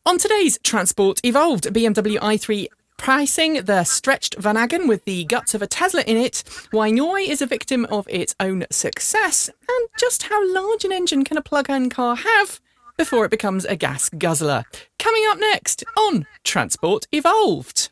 On today's Transport Evolved, BMW i3 pricing the stretched Vanagon with the guts of a Tesla in it, why Norway is a victim of its own success, and just how large an engine can a plug-in car have before it becomes a gas guzzler. Coming up next on Transport Evolved.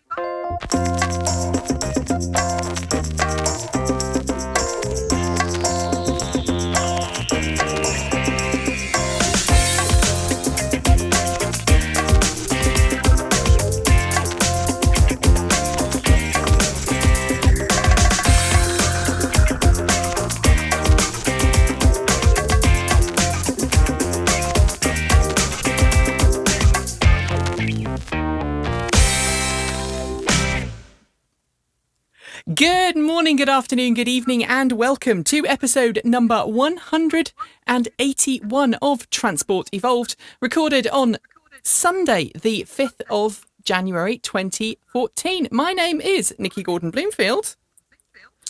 Good morning, good afternoon, good evening, and welcome to episode number 181 of Transport Evolved, recorded on Sunday, the 5th of January 2014. My name is Nikki Gordon-Bloomfield.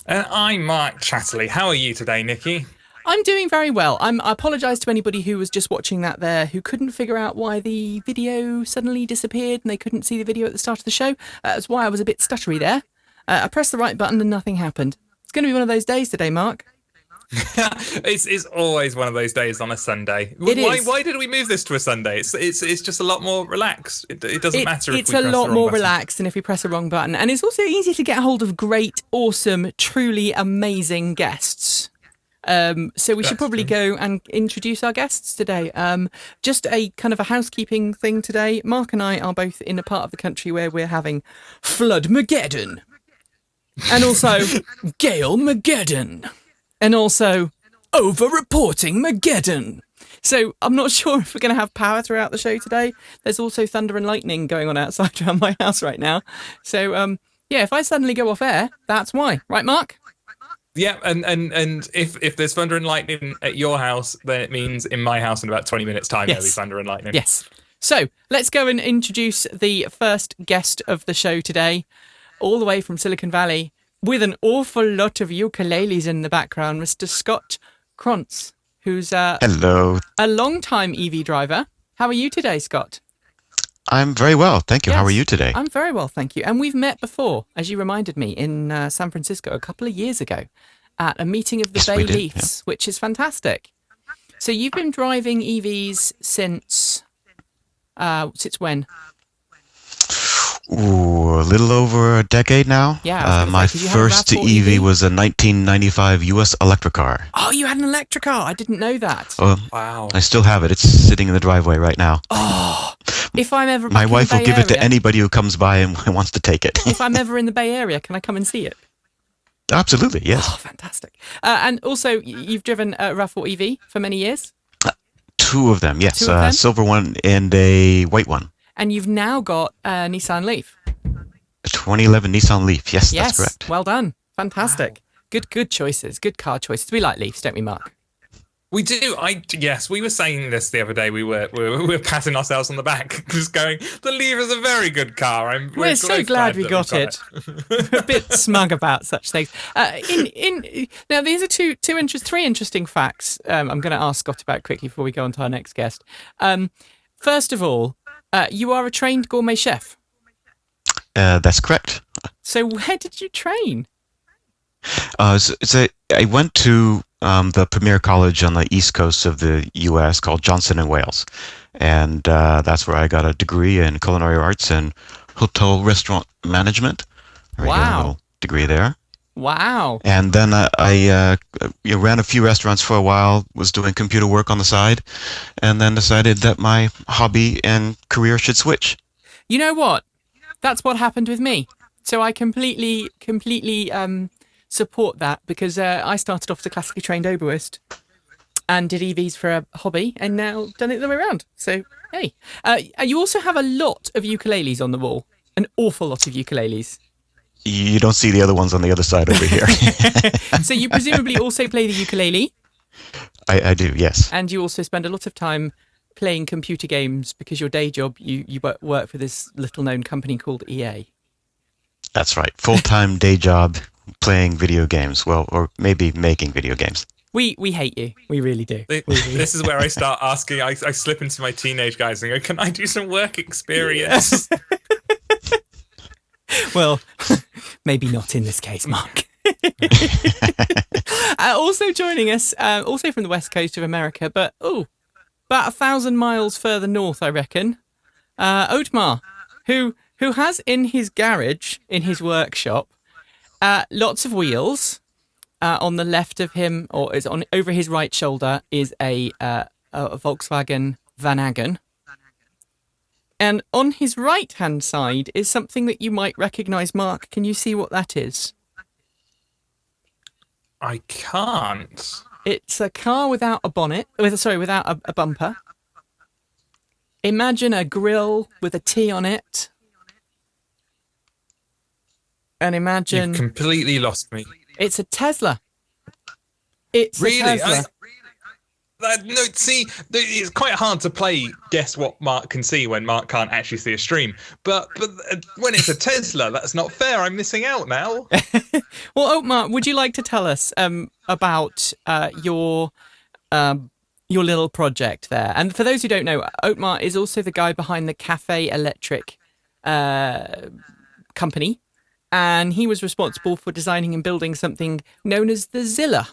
And I'm Mark Chatterley. How are you today, Nikki? I'm doing very well. I apologise to anybody who was just watching that there who couldn't figure out why the video suddenly disappeared and they couldn't see the video at the start of the show. That's why I was a bit stuttery there. I pressed the right button and nothing happened. It's going to be one of those days today, Mark. It's always one of those days on a Sunday. Why did we move this to a Sunday? It's just a lot more relaxed. It doesn't matter if we press the wrong button. It's a lot more relaxed than if we press the wrong button. And it's also easy to get hold of great, awesome, truly amazing guests. So we should probably go and introduce our guests today. Just a kind of a housekeeping thing today. Mark and I are both in a part of the country where we're having Floodmageddon. And also Gale-mageddon. And also Over-reporting-mageddon. So I'm not sure if we're going to have power throughout the show today. There's also thunder and lightning going on outside around my house right now. So, yeah, if I suddenly go off air, that's why. Right, Mark? Yeah, and if there's thunder and lightning at your house, then it means in my house in about 20 minutes' time there'll be thunder and lightning. Yes. So let's go and introduce the first guest of the show today, all the way from Silicon Valley, with an awful lot of ukuleles in the background, Mr. Scott Cronce, who's hello, a long-time EV driver. How are you today, Scott? I'm very well, thank you. Yes, how are you today? I'm very well, thank you. And we've met before, as you reminded me, in San Francisco a couple of years ago at a meeting of the Bay Leafs, which is fantastic. So you've been driving EVs since when? Ooh, a little over a decade now. Yeah. My first EV was a 1995 US electric car. Oh, you had an electric car? I didn't know that. Wow. I still have it. It's sitting in the driveway right now. Oh, if I'm ever my wife will give it to anybody who comes by and wants to take it. If I'm ever in the Bay Area, can I come and see it? Absolutely, yes. Oh, fantastic. And also, you've driven a RAV4 EV for many years? Two of them, yes. A silver one and a white one. And you've now got a Nissan Leaf. A 2011 Nissan Leaf, yes, that's correct. Well done. Fantastic. Wow. Good choices. Good car choices. We like Leafs, don't we, Mark? We do. Yes, we were saying this the other day. We were patting ourselves on the back, just going, the Leaf is a very good car. We're so glad we got it. We're a bit smug about such things. Now, these are three interesting facts I'm going to ask Scott about quickly before we go on to our next guest. First of all, you are a trained gourmet chef. That's correct. So where did you train? I went to the premier college on the east coast of the U.S. called Johnson & Wales. And that's where I got a degree in culinary arts and hotel restaurant management. Wow. A little degree there. Wow. And then I ran a few restaurants for a while, was doing computer work on the side, and then decided that my hobby and career should switch. You know what? That's what happened with me. So I completely support that, because I started off as a classically trained oboist and did EVs for a hobby and now done it the way around. So, hey. You also have a lot of ukuleles on the wall. An awful lot of ukuleles. You don't see the other ones on the other side over here. So you presumably also play the ukulele? I do, yes. And you also spend a lot of time playing computer games because your day job, you work for this little-known company called EA. That's right. Full-time day job playing video games. Well, or maybe making video games. We hate you. We really do. This is where I start asking. I slip into my teenage guys and go, "Can I do some work experience?" Well, maybe not in this case, Mark. Also joining us, also from the west coast of America, but about 1,000 miles further north, I reckon. Otmar, who has in his garage, in his workshop, lots of wheels. On the left of him, or is on over his right shoulder, is a Volkswagen Vanagon. And on his right-hand side is something that you might recognise, Mark. Can you see what that is? I can't. It's a car without a bonnet. Without a bumper. Imagine a grille with a T on it. And imagine... You've completely lost me. It's a Tesla. It's really? A Tesla. It's quite hard to guess what Mark can see when Mark can't actually see a stream. But when it's a Tesla, that's not fair. I'm missing out now. Well, Otmar, would you like to tell us about your little project there? And for those who don't know, Otmar is also the guy behind the Cafe Electric company. And he was responsible for designing and building something known as the Zilla.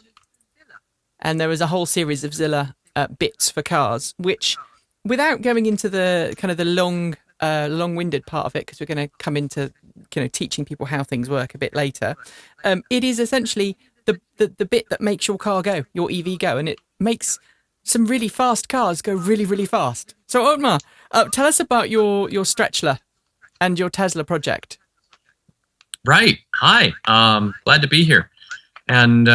And there was a whole series of Zilla bits for cars, which, without going into the kind of the long-winded part of it, because we're going to come into teaching people how things work a bit later, it is essentially the bit that makes your car go, your EV go, and it makes some really fast cars go really, really fast. So, Otmar, tell us about your Stretchler and your Tesla project. Right. Hi. Glad to be here. And,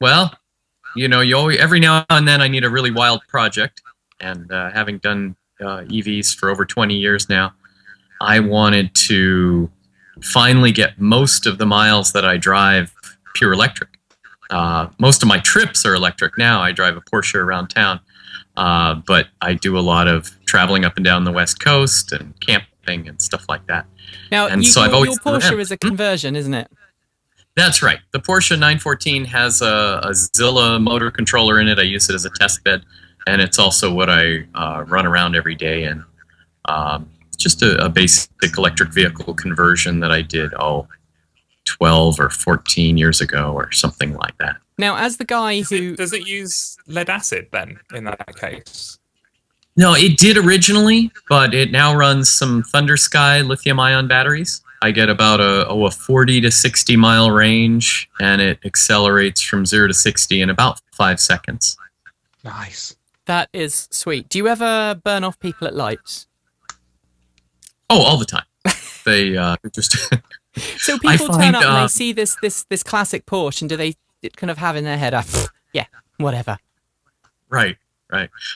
well, every now and then I need a really wild project. And having done EVs for over 20 years now, I wanted to finally get most of the miles that I drive pure electric. Most of my trips are electric now. I drive a Porsche around town. But I do a lot of traveling up and down the West Coast and camping and stuff like that. Now, your Porsche is a conversion, isn't it? That's right. The Porsche 914 has a Zilla motor controller in it. I use it as a test bed, and it's also what I run around every day. And it's just a basic electric vehicle conversion that I did, 12 or 14 years ago or something like that. Now, as the guy Does it use lead acid then, in that case? No, it did originally, but it now runs some Thunder Sky lithium-ion batteries. I get about a 40 to 60 mile range, and it accelerates from 0 to 60 in about 5 seconds. Nice. That is sweet. Do you ever burn off people at lights? Oh, all the time. They just... So people turn up and they see this classic Porsche, and do they kind of have in their head, yeah, whatever. Right.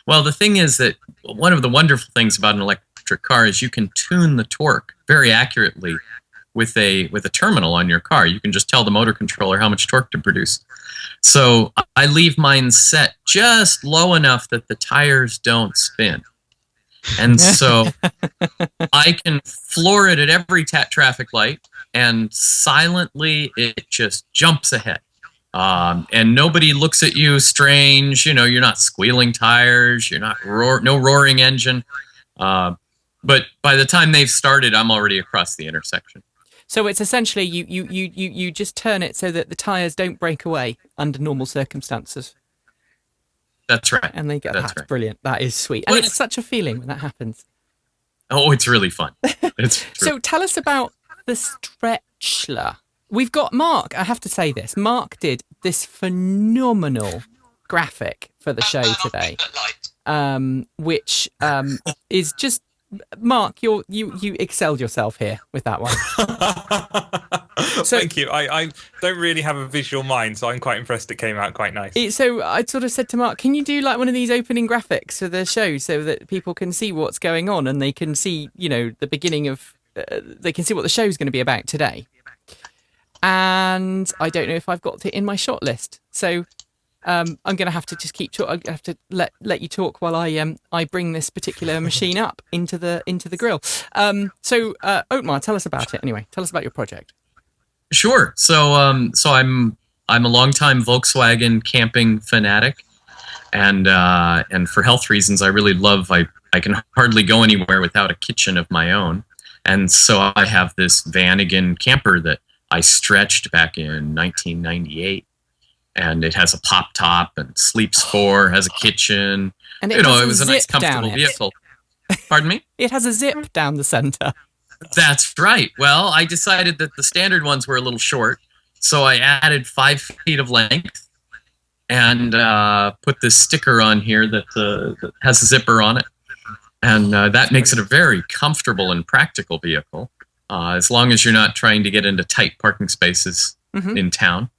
Well, the thing is that one of the wonderful things about an electric car is you can tune the torque very accurately with a terminal on your car. You can just tell the motor controller how much torque to produce. So I leave mine set just low enough that the tires don't spin. And so I can floor it at every traffic light, and silently it just jumps ahead. And nobody looks at you strange. You're not squealing tires. You're not no roaring engine. But by the time they've started, I'm already across the intersection. So it's essentially you just turn it so that the tires don't break away under normal circumstances. That's right. And they get that's right. Brilliant. That is sweet. And it's such a feeling when that happens. Oh, it's really fun. So tell us about the Stretchler. We've got Mark. I have to say this. Mark did this phenomenal graphic for the show today, which is just... Mark, you excelled yourself here with that one. So, thank you. I don't really have a visual mind, so I'm quite impressed it came out quite nice. So I sort of said to Mark, can you do like one of these opening graphics for the show so that people can see what's going on and they can see, the beginning of... they can see what the show's going to be about today. And I don't know if I've got it in my shot list. So... I'm going to have to just keep talking. I have to let you talk while I bring this particular machine up into the grill. So Otmar, tell us about it anyway. Tell us about your project. Sure. So I'm I'm a longtime Volkswagen camping fanatic, and for health reasons, I really love. I can hardly go anywhere without a kitchen of my own, and so I have this Vanagon camper that I stretched back in 1998, and it has a pop top and sleeps 4, has a kitchen. And it was a nice, comfortable vehicle. Pardon me? It has a zip down the center. That's right. Well, I decided that the standard ones were a little short, so I added 5 feet of length and put this sticker on here that has a zipper on it. And that makes it a very comfortable and practical vehicle, as long as you're not trying to get into tight parking spaces in town.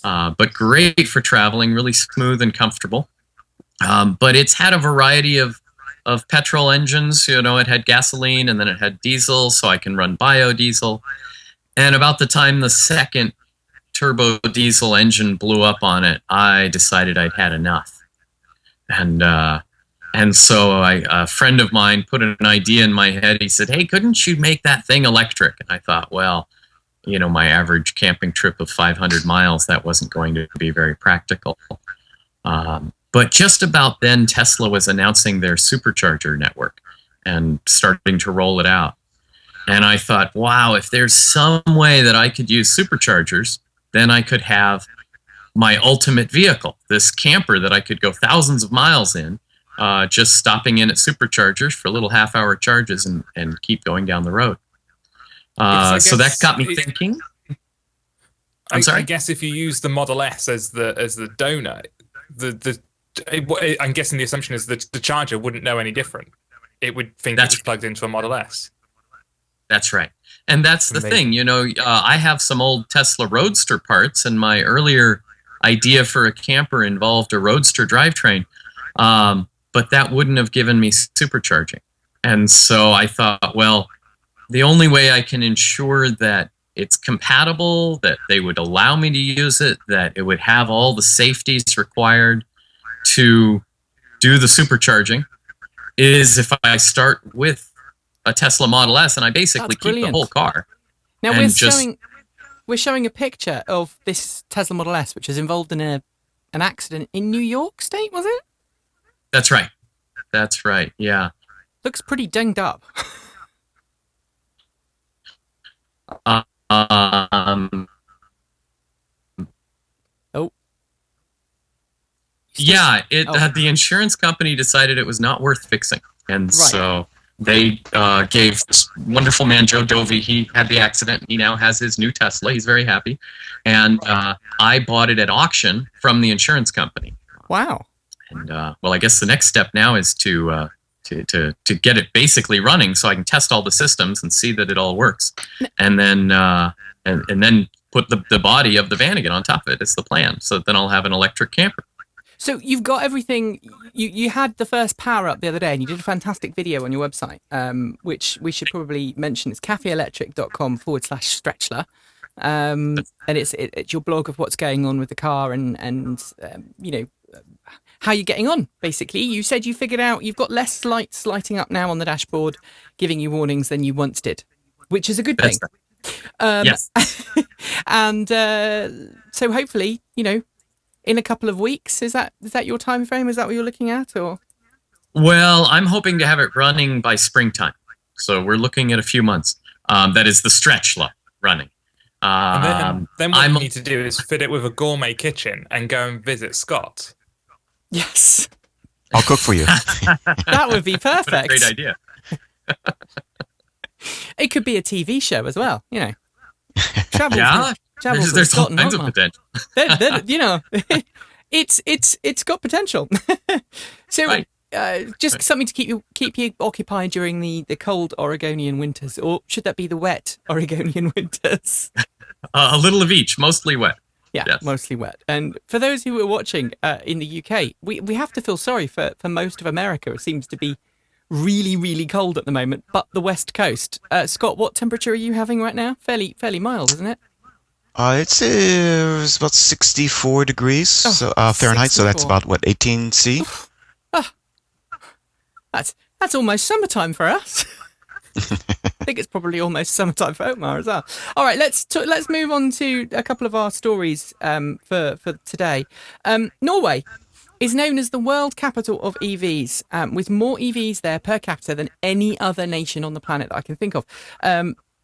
But great for traveling, really smooth and comfortable. But it's had a variety of petrol engines. It had gasoline, and then it had diesel, so I can run biodiesel. And about the time the second turbo diesel engine blew up on it, I decided I'd had enough. And so a friend of mine put an idea in my head. He said, "Hey, couldn't you make that thing electric?" And I thought, well, my average camping trip of 500 miles, that wasn't going to be very practical. But just about then, Tesla was announcing their Supercharger network and starting to roll it out. And I thought, wow, if there's some way that I could use Superchargers, then I could have my ultimate vehicle, this camper that I could go thousands of miles in, just stopping in at Superchargers for little half-hour charges and keep going down the road. So that got me thinking. I'm sorry? I guess if you use the Model S as the donor, I'm guessing the assumption is that the charger wouldn't know any different. It would think it's plugged into a Model S. That's right. And that's the thing, I have some old Tesla Roadster parts, and my earlier idea for a camper involved a Roadster drivetrain, but that wouldn't have given me supercharging. And so I thought, well, the only way I can ensure that it's compatible, that they would allow me to use it, that it would have all the safeties required to do the supercharging, is if I start with a Tesla Model S and I basically keep the whole car. Now we're showing a picture of this Tesla Model S, which is involved in an accident in New York State, was it? That's right. That's right. Yeah. Looks pretty dinged up. Oh. Yeah, the insurance company decided it was not worth fixing, and so they gave this wonderful man, Joe Dovey. He had the accident. He now has his new Tesla. He's very happy, and I bought it at auction from the insurance company. Wow. And well, I guess the next step now is to get it basically running, so I can test all the systems and see that it all works, and then and then put the body of the Vanagon on top of it. It's the plan. So then I'll have an electric camper. So you've got everything. You had the first power up the other day, and you did a fantastic video on your website, which we should probably mention. It's cafeelectric.com/stretchler. And it's your blog of what's going on with the car and how you're getting on, basically. You said you figured out you've got less lights lighting up now on the dashboard, giving you warnings than you once did, which is a good thing. Yes. And so hopefully, in a couple of weeks, is that your time frame? Is that what you're looking at, or? Well, I'm hoping to have it running by springtime. So we're looking at a few months. That is the Stretchler running. And then what you need to do is fit it with a gourmet kitchen and go and visit Scott. Yes. I'll cook for you. That would be perfect. What a great idea. It could be a TV show as well, There's all kinds of potential. It's got potential. So just something to keep you occupied during the cold Oregonian winters, or should that be the wet Oregonian winters? A little of each, mostly wet. Yeah, yes. Mostly wet. And for those who are watching in the UK, we have to feel sorry for most of America. It seems to be really, really cold at the moment, but the West Coast. Scott, what temperature are you having right now? Fairly mild, isn't it? It's about 64 degrees Fahrenheit, 64. So that's about, 18 C? That's almost summertime for us. think it's probably almost summertime for Otmar as well. All right, let's move on to a couple of our stories for today. Norway is known as the world capital of EVs, with more EVs there per capita than any other nation on the planet that I can think of.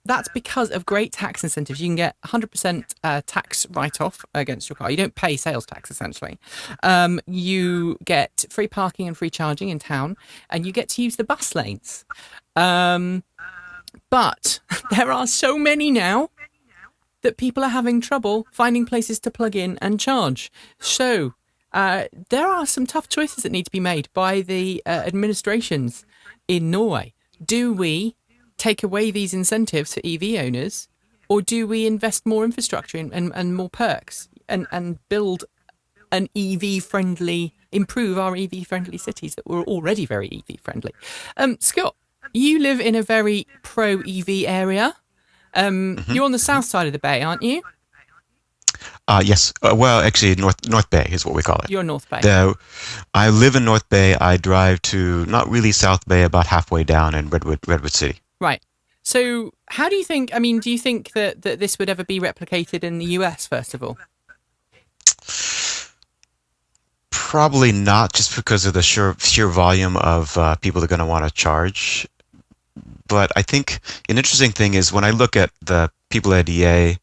That's because of great tax incentives. You can get 100% tax write-off against your car. You don't pay sales tax, essentially. You get free parking and free charging in town, and you get to use the bus lanes. But there are so many now that people are having trouble finding places to plug in and charge. So there are some tough choices that need to be made by the administrations in Norway. Do we take away these incentives for EV owners, or do we invest more infrastructure and more perks and build an EV-friendly, improve our EV-friendly cities that were already very EV-friendly? Scott, you live in a very pro-EV area. You're on the south side of the bay, aren't you? Yes. Well, actually, North Bay is what we call it. You're North Bay. I live in North Bay. I drive to not really South Bay, about halfway down in Redwood City. Right. So how do you think, do you think that this would ever be replicated in the US, first of all? Probably not, just because of the sheer volume of people that are going to want to charge. But I think an interesting thing is when I look at the people at EA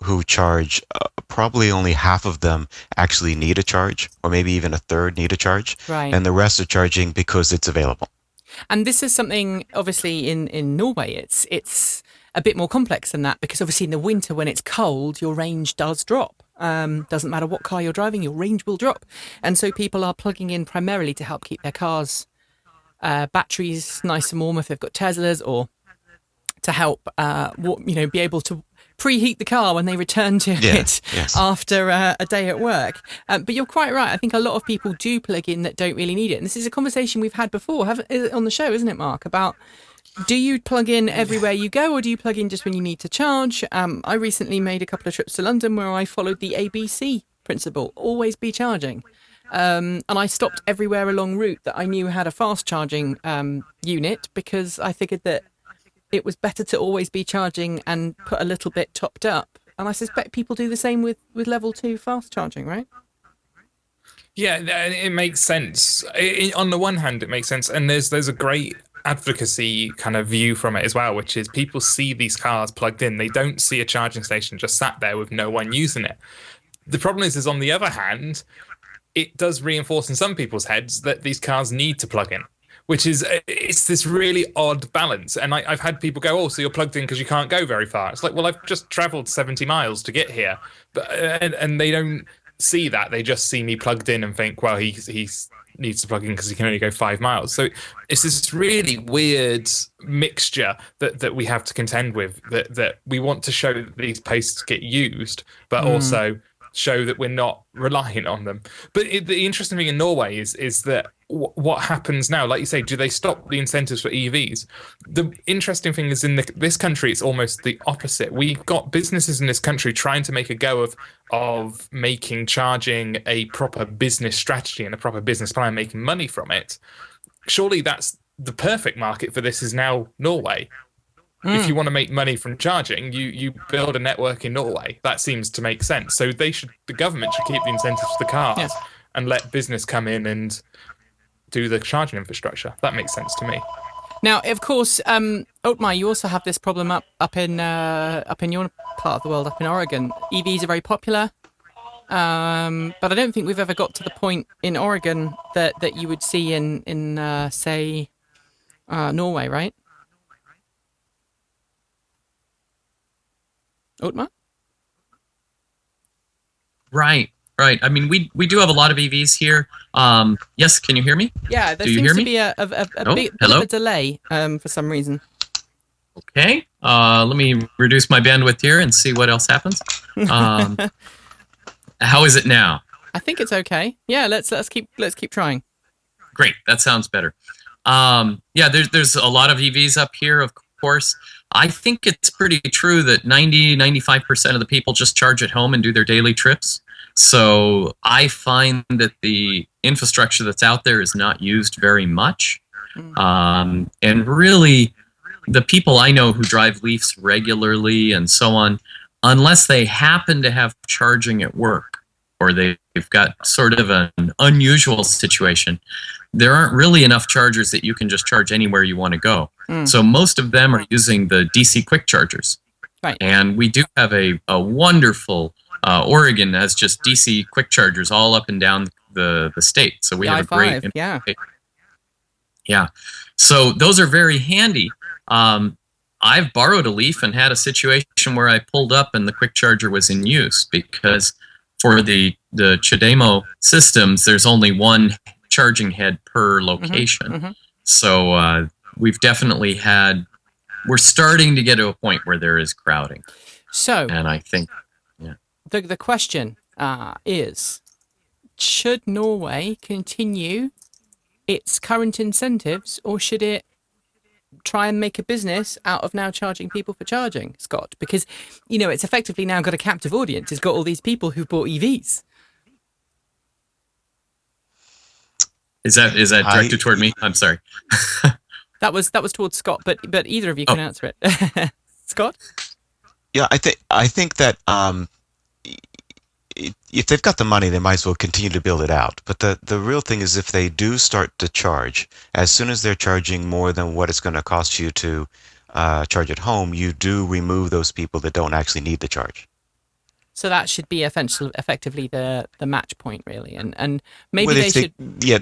who charge, probably only half of them actually need a charge, or maybe even a third need a charge. Right. And the rest are charging because it's available. And this is something, obviously, in Norway, it's a bit more complex than that, because obviously in the winter when it's cold, your range does drop. Doesn't matter what car you're driving, your range will drop. And so people are plugging in primarily to help keep their cars' batteries nice and warm if they've got Teslas, or to help be able to preheat the car when they return to it after a day at work. But you're quite right. I think a lot of people do plug in that don't really need it. And this is a conversation we've had before on the show, isn't it, Mark? About, do you plug in everywhere you go, or do you plug in just when you need to charge? I recently made a couple of trips to London where I followed the ABC principle, always be charging. And I stopped everywhere along route that I knew had a fast charging unit, because I figured that it was better to always be charging and put a little bit topped up. And I suspect people do the same with level 2 fast charging, right? Yeah, it makes sense. On the one hand, it makes sense. And there's a great advocacy kind of view from it as well, which is people see these cars plugged in. They don't see a charging station just sat there with no one using it. The problem is on the other hand, it does reinforce in some people's heads that these cars need to plug in, which is, it's this really odd balance. And I've had people go, oh, so you're plugged in because you can't go very far. It's like, well, I've just traveled 70 miles to get here. But and they don't see that. They just see me plugged in and think, well, he needs to plug in because he can only go 5 miles. So it's this really weird mixture that we have to contend with, that we want to show that these places get used, but also show that we're not reliant on them. But the interesting thing in Norway is that what happens now, like you say, do they stop the incentives for EVs? The interesting thing is in this country, it's almost the opposite. We've got businesses in this country trying to make a go of making charging a proper business strategy and a proper business plan, making money from it. Surely that's the perfect market for this, is now Norway. If you want to make money from charging, you build a network in Norway. That seems to make sense. So the government should keep the incentives for the cars and let business come in and do the charging infrastructure. That makes sense to me. Now, of course, Otmar, you also have this problem up in your part of the world, up in Oregon. EVs are very popular, but I don't think we've ever got to the point in Oregon that you would see in say Norway, right? Otmar? Right. I mean, we do have a lot of EVs here. Yes, can you hear me? Yeah, there seems to be a bit of a delay for some reason. Okay, let me reduce my bandwidth here and see what else happens. How is it now? I think it's okay. Yeah, let's keep trying. Great, that sounds better. Yeah, there's a lot of EVs up here, of course. I think it's pretty true that 95% of the people just charge at home and do their daily trips. So I find that the infrastructure that's out there is not used very much. And really, the people I know who drive Leafs regularly and so on, unless they happen to have charging at work or they've got sort of an unusual situation, there aren't really enough chargers that you can just charge anywhere you want to go. So most of them are using the DC quick chargers. Right. And we do have a wonderful, Oregon has just DC quick chargers all up and down the state. So we have a great... Yeah. So those are very handy. I've borrowed a Leaf and had a situation where I pulled up and the quick charger was in use, because for the Chademo systems, there's only one charging head per location. So we've definitely we're starting to get to a point where there is crowding. So, and I think, the question is, should Norway continue its current incentives, or should it try and make a business out of now charging people for charging, Scott? Because, it's effectively now got a captive audience. It's got all these people who've bought EVs. Is that directed toward me? I'm sorry. That was towards Scott, but either of you can answer it. Scott? Yeah, I think that if they've got the money, they might as well continue to build it out. But the real thing is, if they do start to charge, as soon as they're charging more than what it's going to cost you to charge at home, you do remove those people that don't actually need the charge. So that should be effectively the match point, really, and maybe they should. Yeah,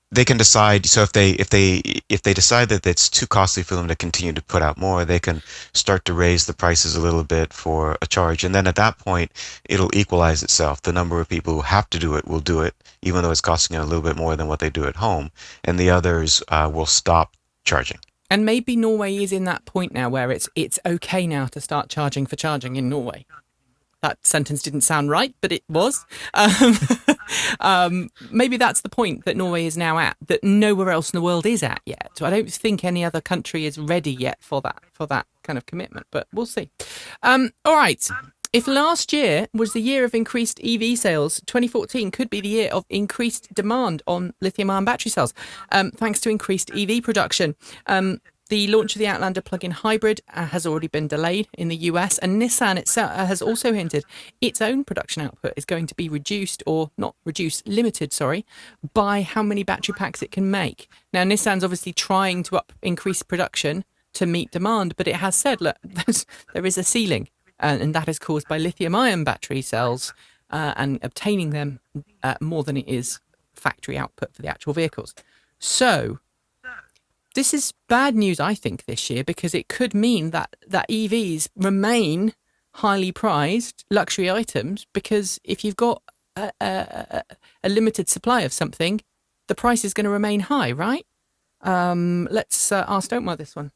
they can decide. So if they decide that it's too costly for them to continue to put out more, they can start to raise the prices a little bit for a charge, and then at that point it'll equalize itself. The number of people who have to do it will do it, even though it's costing them a little bit more than what they do at home, and the others will stop charging. And maybe Norway is in that point now where it's okay now to start charging for charging in Norway. That sentence didn't sound right, but it was. Maybe that's the point that Norway is now at, that nowhere else in the world is at yet. So I don't think any other country is ready yet for that kind of commitment, but we'll see. All right. If last year was the year of increased EV sales, 2014 could be the year of increased demand on lithium-ion battery cells, thanks to increased EV production. The launch of the Outlander plug-in hybrid has already been delayed in the US, and Nissan itself has also hinted its own production output is going to be limited, by how many battery packs it can make. Now, Nissan's obviously trying to increase production to meet demand, but it has said, look, there is a ceiling, and that is caused by lithium-ion battery cells and obtaining them more than it is factory output for the actual vehicles. So this is bad news, I think, this year, because it could mean that EVs remain highly prized luxury items, because if you've got a limited supply of something, the price is going to remain high, right? Let's ask Otmar this one.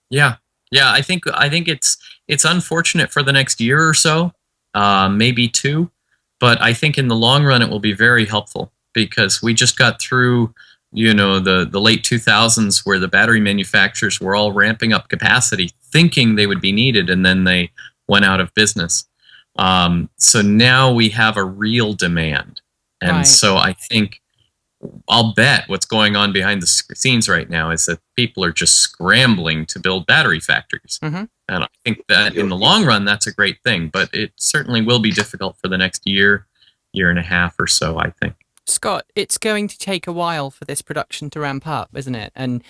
Yeah, I think it's unfortunate for the next year or so, maybe two, but I think in the long run it will be very helpful, because we just got through the late 2000s, where the battery manufacturers were all ramping up capacity thinking they would be needed, and then they went out of business. So now we have a real demand. And right. So I think, I'll bet what's going on behind the scenes right now is that people are just scrambling to build battery factories. And I think that in the long run, that's a great thing, but it certainly will be difficult for the next year and a half or so, I think. Scott, it's going to take a while for this production to ramp up, isn't it? And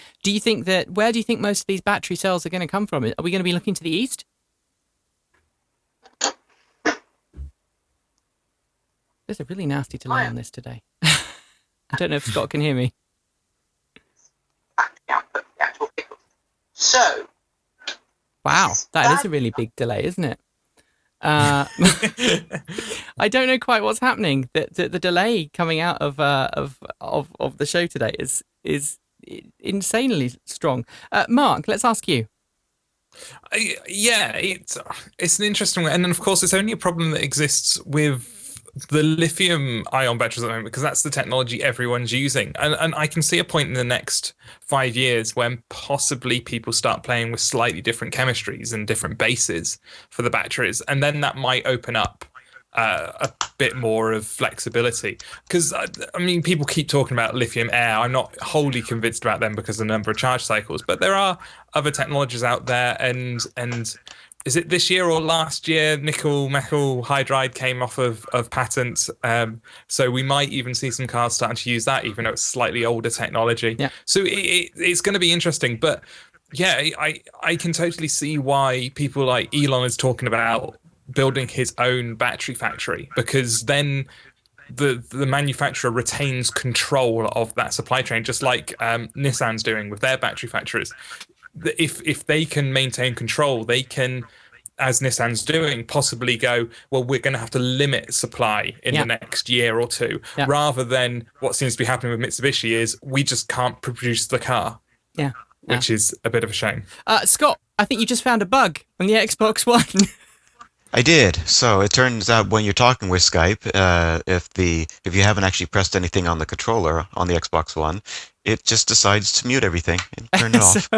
where do you think most of these battery cells are going to come from? Are we going to be looking to the east? There's a really nasty delay on this today. I don't know if Scott can hear me. So, wow, that is a really big delay, isn't it? I don't know quite what's happening. The delay coming out of the show today is insanely strong. Mark, let's ask you. Yeah, it's an interesting one, and then of course it's only a problem that exists with the lithium-ion batteries at the moment, because that's the technology everyone's using, and I can see a point in the next 5 years when possibly people start playing with slightly different chemistries and different bases for the batteries, and then that might open up a bit more of flexibility. Because I mean, people keep talking about lithium air. I'm not wholly convinced about them because of the number of charge cycles, but there are other technologies out there. And is it this year or last year, nickel metal hydride came off of patents? So we might even see some cars starting to use that, even though it's slightly older technology. Yeah. So it's going to be interesting. But yeah, I can totally see why people like Elon is talking about building his own battery factory, because then the manufacturer retains control of that supply chain, just like Nissan's doing with their battery factories. If they can maintain control, they can, as Nissan's doing, possibly go, well, we're going to have to limit supply in the next year or two, rather than what seems to be happening with Mitsubishi is we just can't produce the car. Yeah. Which is a bit of a shame. Scott, I think you just found a bug on the Xbox One. I did. So it turns out when you're talking with Skype, if you haven't actually pressed anything on the controller on the Xbox One, it just decides to mute everything and turn it off.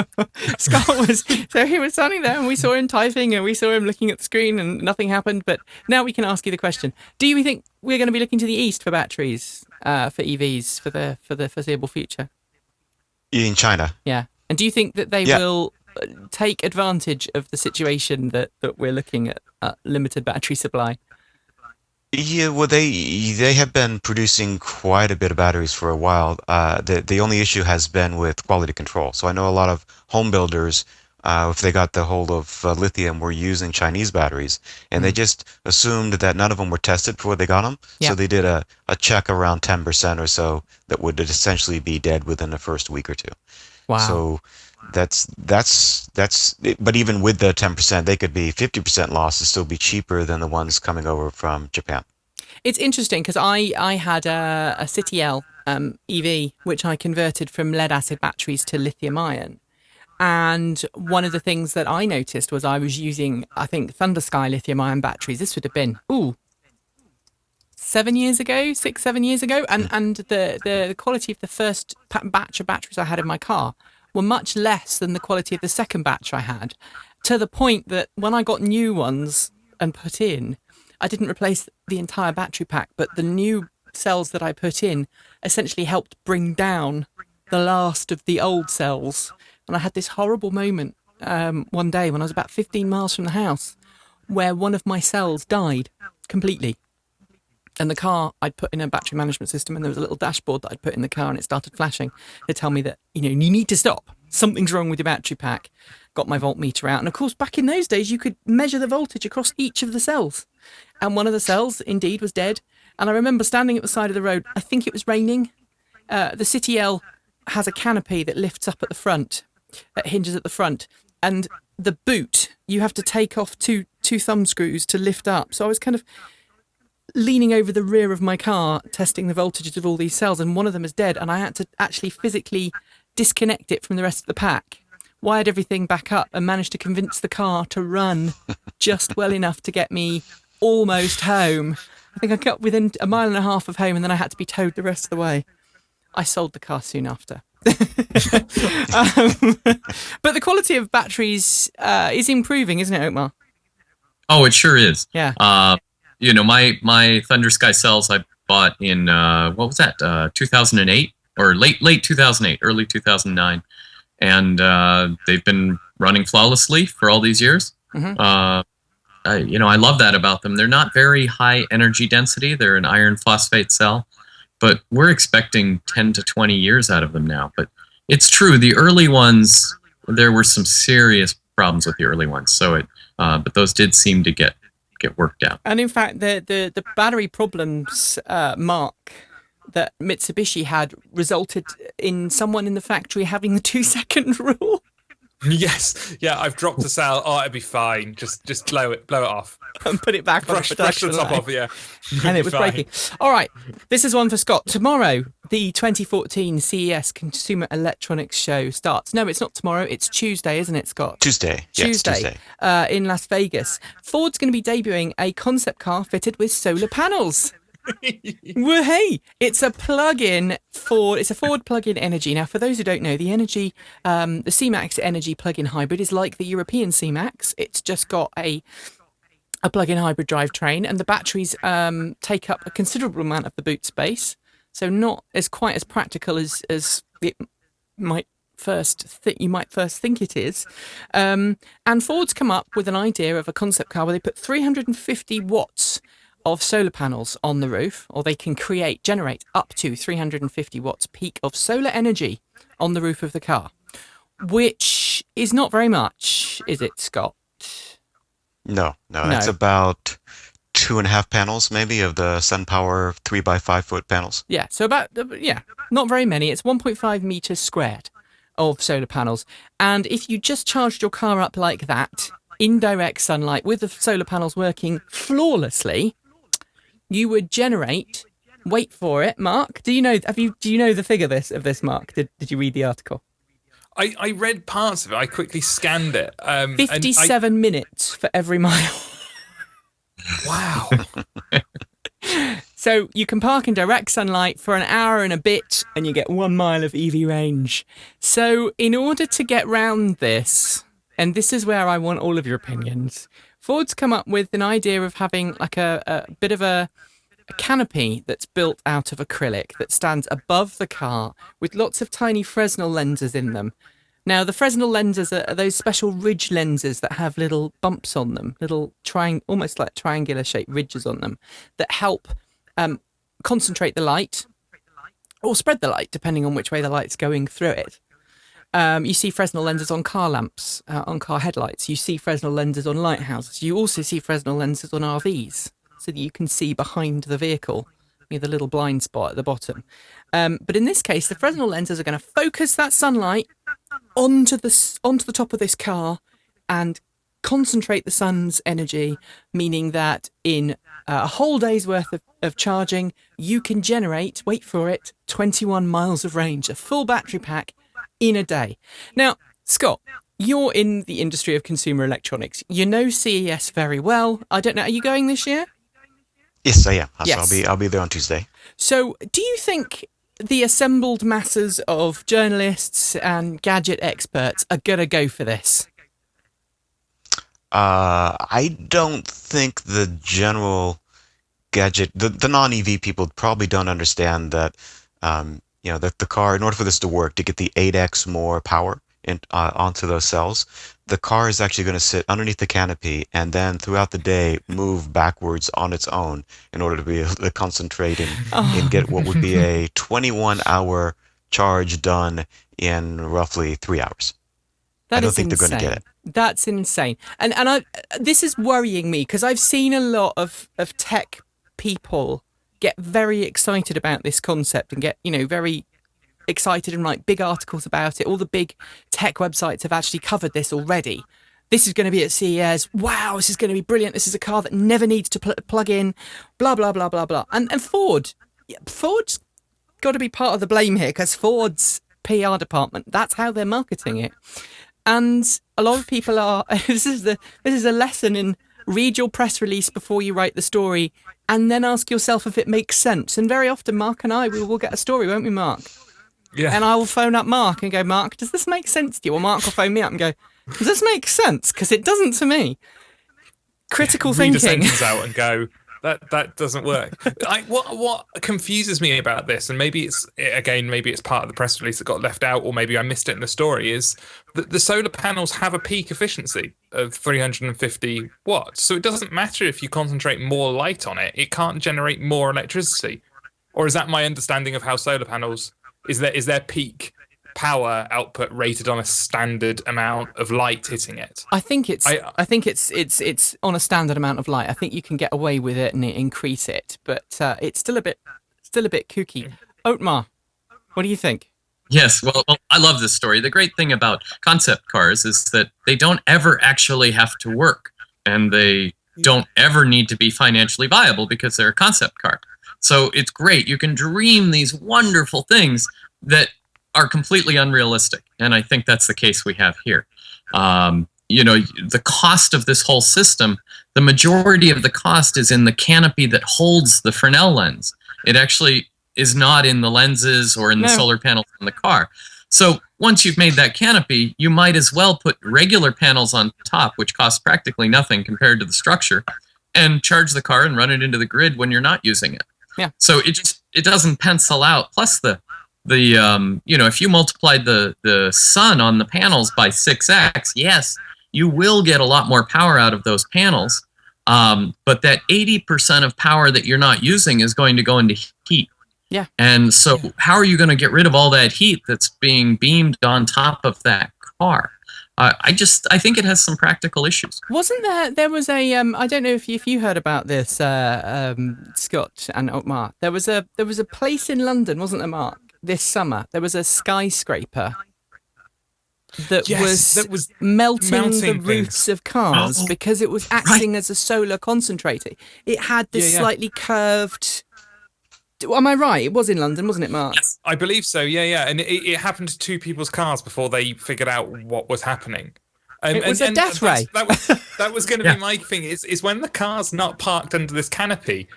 He was standing there and we saw him typing and we saw him looking at the screen and nothing happened. But now we can ask you the question: do you think we're going to be looking to the east for batteries for EVs for the foreseeable future? In China? Yeah. And do you think that they will take advantage of the situation that we're looking at limited battery supply? Yeah, well, they have been producing quite a bit of batteries for a while. The only issue has been with quality control. So I know a lot of home builders, if they got the hold of lithium, were using Chinese batteries, and they just assumed that none of them were tested before they got them. Yeah. So they did a check around 10% or so that would essentially be dead within the first week or two. Wow. So that's but even with the 10%, they could be 50% loss and still be cheaper than the ones coming over from Japan. It's interesting because I had a City L EV, which I converted from lead acid batteries to lithium ion. And one of the things that I noticed was I was using, I think, Thunder Sky lithium ion batteries. This would have been, 7 years ago, 6-7 years ago. And the quality of the first batch of batteries I had in my car were much less than the quality of the second batch I had, to the point that when I got new ones and put in, I didn't replace the entire battery pack, but the new cells that I put in essentially helped bring down the last of the old cells. And I had this horrible moment one day when I was about 15 miles from the house where one of my cells died completely. And the car, I'd put in a battery management system, and there was a little dashboard that I'd put in the car, and it started flashing to tell me that, you need to stop. Something's wrong with your battery pack. Got my voltmeter out. And of course, back in those days, you could measure the voltage across each of the cells. And one of the cells, indeed, was dead. And I remember standing at the side of the road. I think it was raining. The City L has a canopy that lifts up at the front, that hinges at the front. And the boot, you have to take off two thumb screws to lift up. So I was kind of leaning over the rear of my car, testing the voltages of all these cells, and one of them is dead, and I had to actually physically disconnect it from the rest of the pack, wired everything back up, and managed to convince the car to run just well enough to get me almost home. I think I got within 1.5 miles of home, and then I had to be towed the rest of the way. I sold the car soon after. But the quality of batteries is improving, isn't it, Otmar? Oh, it sure is. Yeah. My Thunder Sky cells I bought in, 2008 or late 2008, early 2009. And they've been running flawlessly for all these years. Mm-hmm. I love that about them. They're not very high energy density. They're an iron phosphate cell, but we're expecting 10 to 20 years out of them now. But it's true, the early ones, there were some serious problems with the early ones. So but those did seem to get worked out. And in fact, the battery problems, Mark, that Mitsubishi had resulted in someone in the factory having the 2-second rule. Yes, yeah, I've dropped a cell. Oh, it'd be fine. Just blow it off And put it back on the production brush the top line. off, yeah. And it was breaking. All right, this is one for Scott. Tomorrow, the 2014 CES Consumer Electronics Show starts. No, it's not tomorrow. It's Tuesday, isn't it, Scott? Tuesday. Yes, Tuesday. In Las Vegas. Ford's going to be debuting a concept car fitted with solar panels. Well, hey, it's a plug-in Ford. It's a Ford plug-in Energy. Now, for those who don't know, the C-Max Energy plug-in hybrid is like the European C-Max. It's just got a a plug-in hybrid drivetrain, and the batteries take up a considerable amount of the boot space, so not as quite as practical as it might you might first think it is. And Ford's come up with an idea of a concept car where they put 350 watts of solar panels on the roof, or they can generate up to 350 watts peak of solar energy on the roof of the car, which is not very much, is it, Scott? No. It's about 2.5 panels, maybe, of the SunPower 3x5 foot panels. Yeah, so not very many. It's 1.5 meters squared of solar panels. And if you just charged your car up like that, in direct sunlight, with the solar panels working flawlessly, you would generate, wait for it, Mark. Do you know the figure of this, Mark? Did you read the article? I read parts of it. I quickly scanned it. 57 minutes for every mile. Wow. So you can park in direct sunlight for an hour and a bit, and you get 1 mile of EV range. So in order to get round this, and this is where I want all of your opinions, Ford's come up with an idea of having like a bit of a canopy that's built out of acrylic that stands above the car with lots of tiny Fresnel lenses in them. Now, the Fresnel lenses are those special ridge lenses that have little bumps on them, little almost like triangular shaped ridges on them that help concentrate the light or spread the light, depending on which way the light's going through it. You see Fresnel lenses on car lamps, on car headlights. You see Fresnel lenses on lighthouses. You also see Fresnel lenses on RVs, so that you can see behind the vehicle, the little blind spot at the bottom. But in this case, the Fresnel lenses are going to focus that sunlight onto the top of this car and concentrate the sun's energy, meaning that in a whole day's worth of charging, you can generate, wait for it, 21 miles of range, a full battery pack in a day. Now, Scott, you're in the industry of consumer electronics. You know CES very well. I don't know, are you going this year? Yes, I am. Yes. So I'll be there on Tuesday. So, do you think the assembled masses of journalists and gadget experts are going to go for this? I don't think the general gadget, the non-EV people probably don't understand that, that the car, in order for this to work, to get the 8x more power onto those cells, the car is actually going to sit underneath the canopy and then throughout the day move backwards on its own in order to be able to concentrate and get what would be a 21-hour charge done in roughly 3 hours. I don't think they're going to get it. That's insane. And this is worrying me because I've seen a lot of tech people get very excited about this concept and get, very excited and write big articles about it. All the big tech websites have actually covered this already. This is going to be at CES. Wow, this is going to be brilliant. This is a car that never needs to plug in. Blah, blah, blah, blah, blah. And Ford's got to be part of the blame here because Ford's PR department, that's how they're marketing it. And a lot of people are, this is a lesson in read your press release before you write the story and then ask yourself if it makes sense. And very often Mark and I, we will get a story, won't we, Mark? Yeah. And I will phone up Mark and go, Mark, does this make sense to you? Or Mark will phone me up and go, does this make sense? Because it doesn't to me. Critical thinking. Read a sentence out and go, that doesn't work. What confuses me about this, and maybe it's part of the press release that got left out, or maybe I missed it in the story, is that the solar panels have a peak efficiency of 350 watts. So it doesn't matter if you concentrate more light on it, it can't generate more electricity. Or is that my understanding of how solar panels... Is there peak power output rated on a standard amount of light hitting it? I think it's on a standard amount of light. I think you can get away with it and increase it, but it's still a bit kooky. Otmar, what do you think? Yes, well, I love this story. The great thing about concept cars is that they don't ever actually have to work, and they don't ever need to be financially viable because they're a concept car. So it's great. You can dream these wonderful things that are completely unrealistic. And I think that's the case we have here. The cost of this whole system, the majority of the cost is in the canopy that holds the Fresnel lens. It actually is not in the lenses or in the solar panels on the car. So once you've made that canopy, you might as well put regular panels on top, which cost practically nothing compared to the structure, and charge the car and run it into the grid when you're not using it. Yeah. So it doesn't pencil out. Plus the if you multiplied the sun on the panels by 6x, yes, you will get a lot more power out of those panels. But that 80% of power that you're not using is going to go into heat. Yeah. And so how are you going to get rid of all that heat that's being beamed on top of that car? I think it has some practical issues. Wasn't there was a I don't know if you heard about this, Scott and Otmar. There was a place in London, wasn't there, Mark? This summer there was a skyscraper that was melting the roofs of cars because it was acting as a solar concentrator. It had this slightly curved. Am I right? It was in London, wasn't it, Mark? Yes, I believe so. Yeah. And it happened to 2 people's cars before they figured out what was happening. It was a death ray. That was going to be my thing. Is when the car's not parked under this canopy,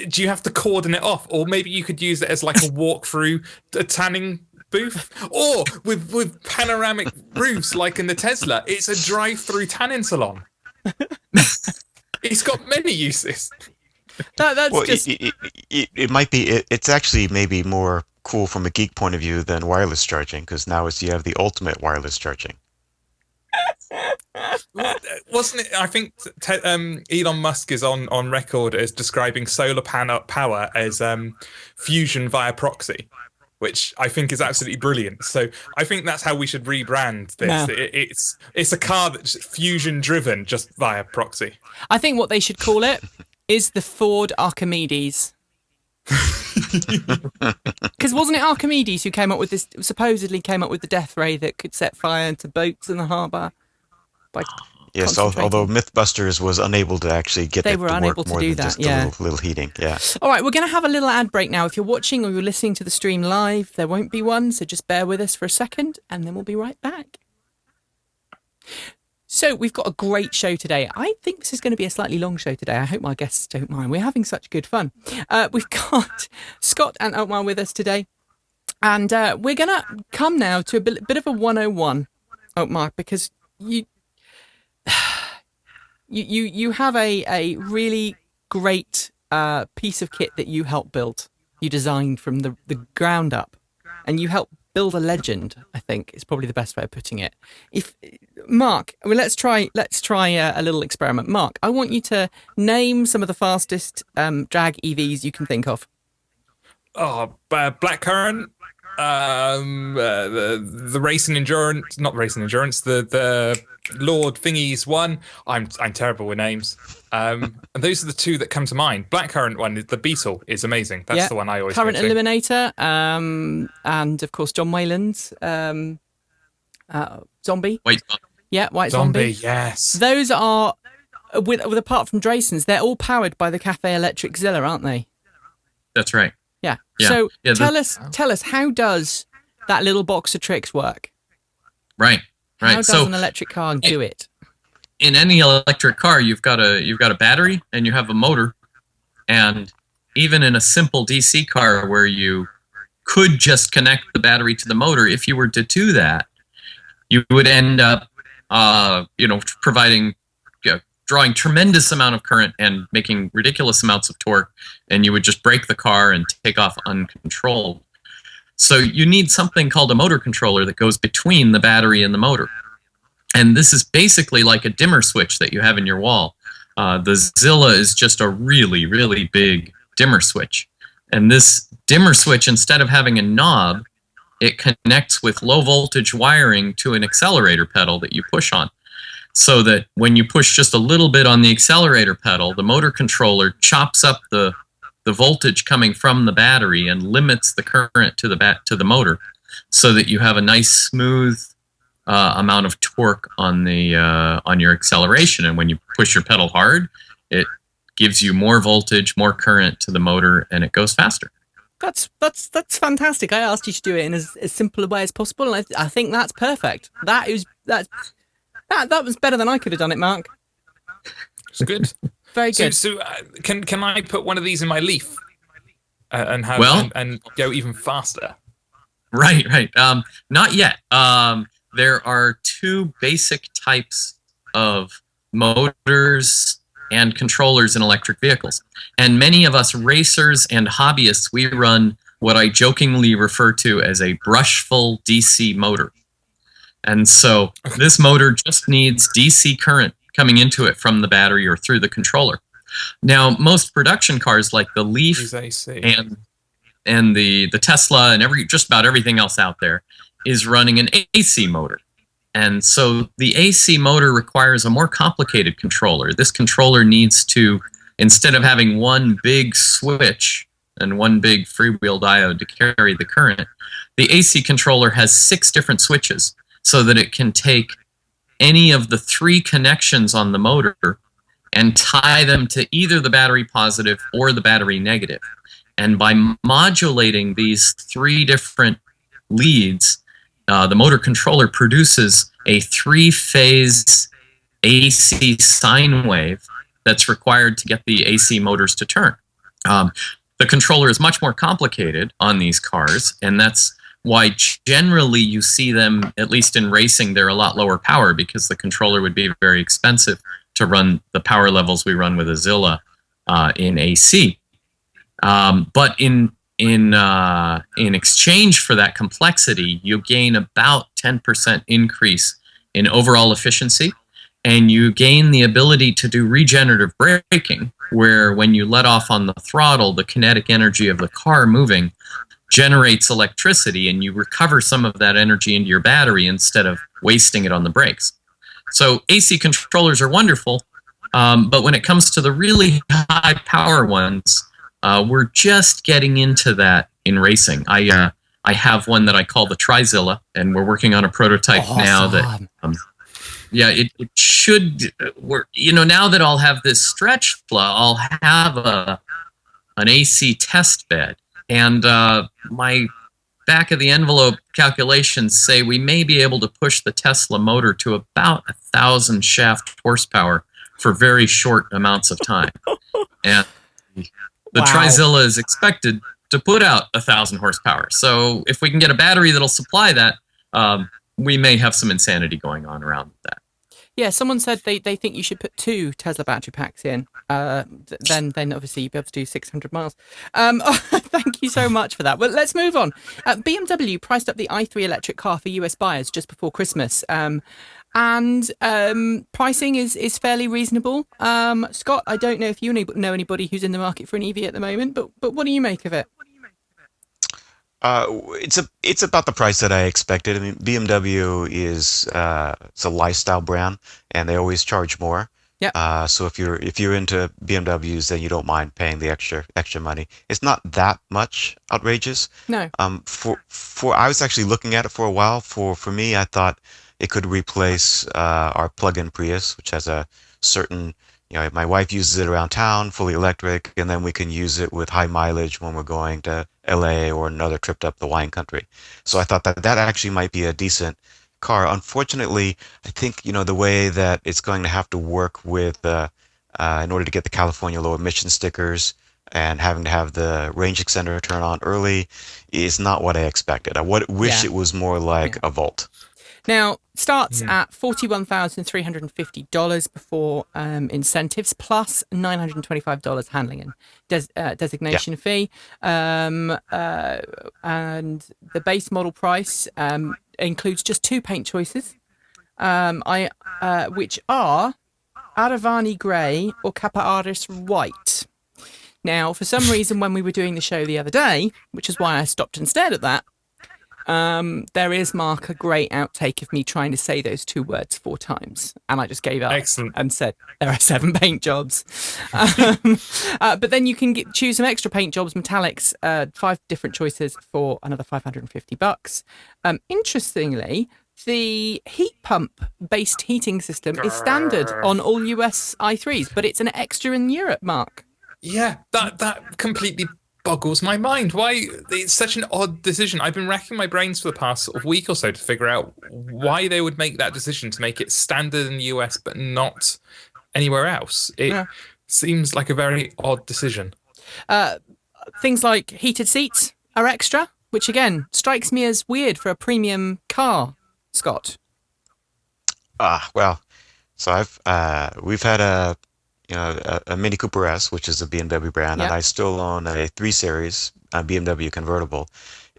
do you have to cordon it off, or maybe you could use it as like a walk through a tanning booth, or with panoramic roofs like in the Tesla, it's a drive-through tanning salon. It's got many uses. It might be. It's actually maybe more cool from a geek point of view than wireless charging, because now you have the ultimate wireless charging. Wasn't it? I think Elon Musk is on record as describing solar power as fusion via proxy, which I think is absolutely brilliant. So I think that's how we should rebrand this. No. It's a car that's fusion driven just via proxy. I think what they should call it is the Ford Archimedes. Because wasn't it Archimedes who supposedly came up with the death ray that could set fire to boats in the harbour? Yes, although Mythbusters was unable to actually get it to work more than just a little heating. Yeah. All right, we're going to have a little ad break now. If you're watching or you're listening to the stream live, there won't be one, so just bear with us for a second, and then we'll be right back. So we've got a great show today. I think this is going to be a slightly long show today. I hope my guests don't mind. We're having such good fun. We've got Scott and Otmar with us today. And we're going to come now to a bit of a 101, Otmar, because you have a really great piece of kit that you helped build. You designed from the ground up. And you helped build a legend, I think, is probably the best way of putting it. Mark, let's try a little experiment. Mark, I want you to name some of the fastest drag EVs you can think of. Blackcurrant, the racing endurance, not racing endurance, the Lord Thingy's one. I'm terrible with names. And those are the 2 that come to mind. Blackcurrant one, the Beetle, is amazing. That's the one I always Current go to. Eliminator, and of course John Wayland's Zombie. White Zombie. Yes. Those are with apart from Drayson's, they're all powered by the Cafe Electric Zilla, aren't they? That's right. Yeah. So tell us, how does that little box of tricks work? Right. How does an electric car do it? In any electric car, you've got a battery and you have a motor, and even in a simple DC car where you could just connect the battery to the motor, if you were to do that, you would end up, drawing tremendous amount of current and making ridiculous amounts of torque, and you would just break the car and take off uncontrolled. So you need something called a motor controller that goes between the battery and the motor. And this is basically like a dimmer switch that you have in your wall. The Zilla is just a really, really big dimmer switch. And this dimmer switch, instead of having a knob, it connects with low voltage wiring to an accelerator pedal that you push on. So that when you push just a little bit on the accelerator pedal, the motor controller chops up the voltage coming from the battery and limits the current to the motor, so that you have a nice smooth amount of torque on your acceleration. And when you push your pedal hard, it gives you more voltage, more current to the motor, and it goes faster. That's fantastic. I asked you to do it in as simple a way as possible, and I think that's perfect. That was better than I could have done it, Mark. It's good. Very good. So can I put one of these in my Leaf and have and go even faster? Right. Not yet. There are 2 basic types of motors and controllers in electric vehicles. And many of us racers and hobbyists, we run what I jokingly refer to as a brushful DC motor. And so this motor just needs DC current coming into it from the battery or through the controller. Now, most production cars like the Leaf and the Tesla and just about everything else out there is running an AC motor. And so the AC motor requires a more complicated controller. This controller needs to, instead of having one big switch and one big freewheel diode to carry the current, the AC controller has 6 different switches so that it can take any of the 3 connections on the motor and tie them to either the battery positive or the battery negative. And by modulating these 3 different leads, the motor controller produces a 3-phase AC sine wave that's required to get the AC motors to turn. The controller is much more complicated on these cars, and that's why generally you see them, at least in racing, they're a lot lower power because the controller would be very expensive to run the power levels we run with a Zilla in AC. But in exchange for that complexity, you gain about 10% increase in overall efficiency, and you gain the ability to do regenerative braking, where when you let off on the throttle, the kinetic energy of the car moving generates electricity, and you recover some of that energy into your battery instead of wasting it on the brakes. So AC controllers are wonderful, but when it comes to the really high power ones, we're just getting into that in racing. I have one that I call the Trizilla, and we're working on a prototype now that, it should work. Now that I'll have this stretch flow, I'll have an AC test bed, and my back of the envelope calculations say we may be able to push the Tesla motor to about 1,000 shaft horsepower for very short amounts of time. And the Trizilla is expected to put out 1,000 horsepower. So if we can get a battery that'll supply that, we may have some insanity going on around that. Yeah, someone said they think you should put 2 Tesla battery packs in. Then obviously you'll be able to do 600 miles. Thank you so much for that. Well, let's move on. BMW priced up the i3 electric car for US buyers just before Christmas. And pricing is fairly reasonable. Scott, I don't know if you know anybody who's in the market for an EV at the moment, but what do you make of it? It's about the price that I expected. I mean, BMW is it's a lifestyle brand, and they always charge more. Yeah. So if you're into BMWs, then you don't mind paying the extra money. It's not that much outrageous. No. For I was actually looking at it for a while. For me, I thought it could replace our plug-in Prius, which has a certain, my wife uses it around town, fully electric, and then we can use it with high mileage when we're going to LA or another trip up the wine country. So I thought that actually might be a decent car. Unfortunately, I think, the way that it's going to have to work with, in order to get the California low emission stickers and having to have the range extender turn on early is not what I expected. I wish it was more like a Volt. Now, starts at $41,350 before incentives, plus $925 handling and designation fee. And the base model price includes just 2 paint choices, which are Aravani Grey or Kappa Aris White. Now, for some reason, when we were doing the show the other day, which is why I stopped and stared at that, there is, Mark, a great outtake of me trying to say those 2 words 4 times, and I just gave up. Excellent. And said there are 7 paint jobs. But then you can choose some extra paint jobs, metallics, 5 different choices for another $550. Interestingly, the heat pump based heating system is standard on all US i3s, but it's an extra in Europe, Mark. Yeah, that completely boggles my mind. Why? It's such an odd decision. I've been racking my brains for the past sort of week or so to figure out why they would make that decision to make it standard in the US but not anywhere else. It seems like a very odd decision. Things like heated seats are extra, which again strikes me as weird for a premium car, Scott. Well, so we've had a a Mini Cooper S, which is a BMW brand, and Yep. I still own a 3 Series BMW convertible.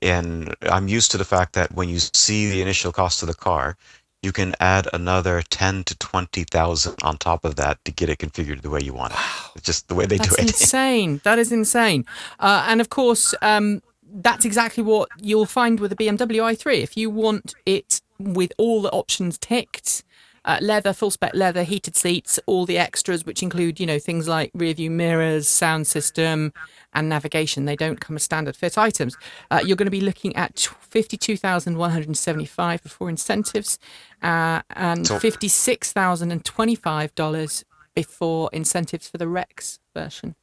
And I'm used to the fact that when you see the initial cost of the car, you can add another 10 to 20,000 on top of that to get it configured the way you want it. It's just the way they do That's it. insane. That is insane. And of course, that's exactly what you'll find with the BMW i3. If you want it with all the options ticked, leather, full spec leather, heated seats, all the extras, which include, things like rear view mirrors, sound system, and navigation. They don't come as standard fit items. You're going to be looking at $52,175 before incentives, and $56,025 before incentives for the Rex version.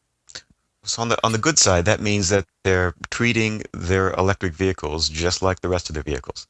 So on the good side, that means that they're treating their electric vehicles just like the rest of their vehicles.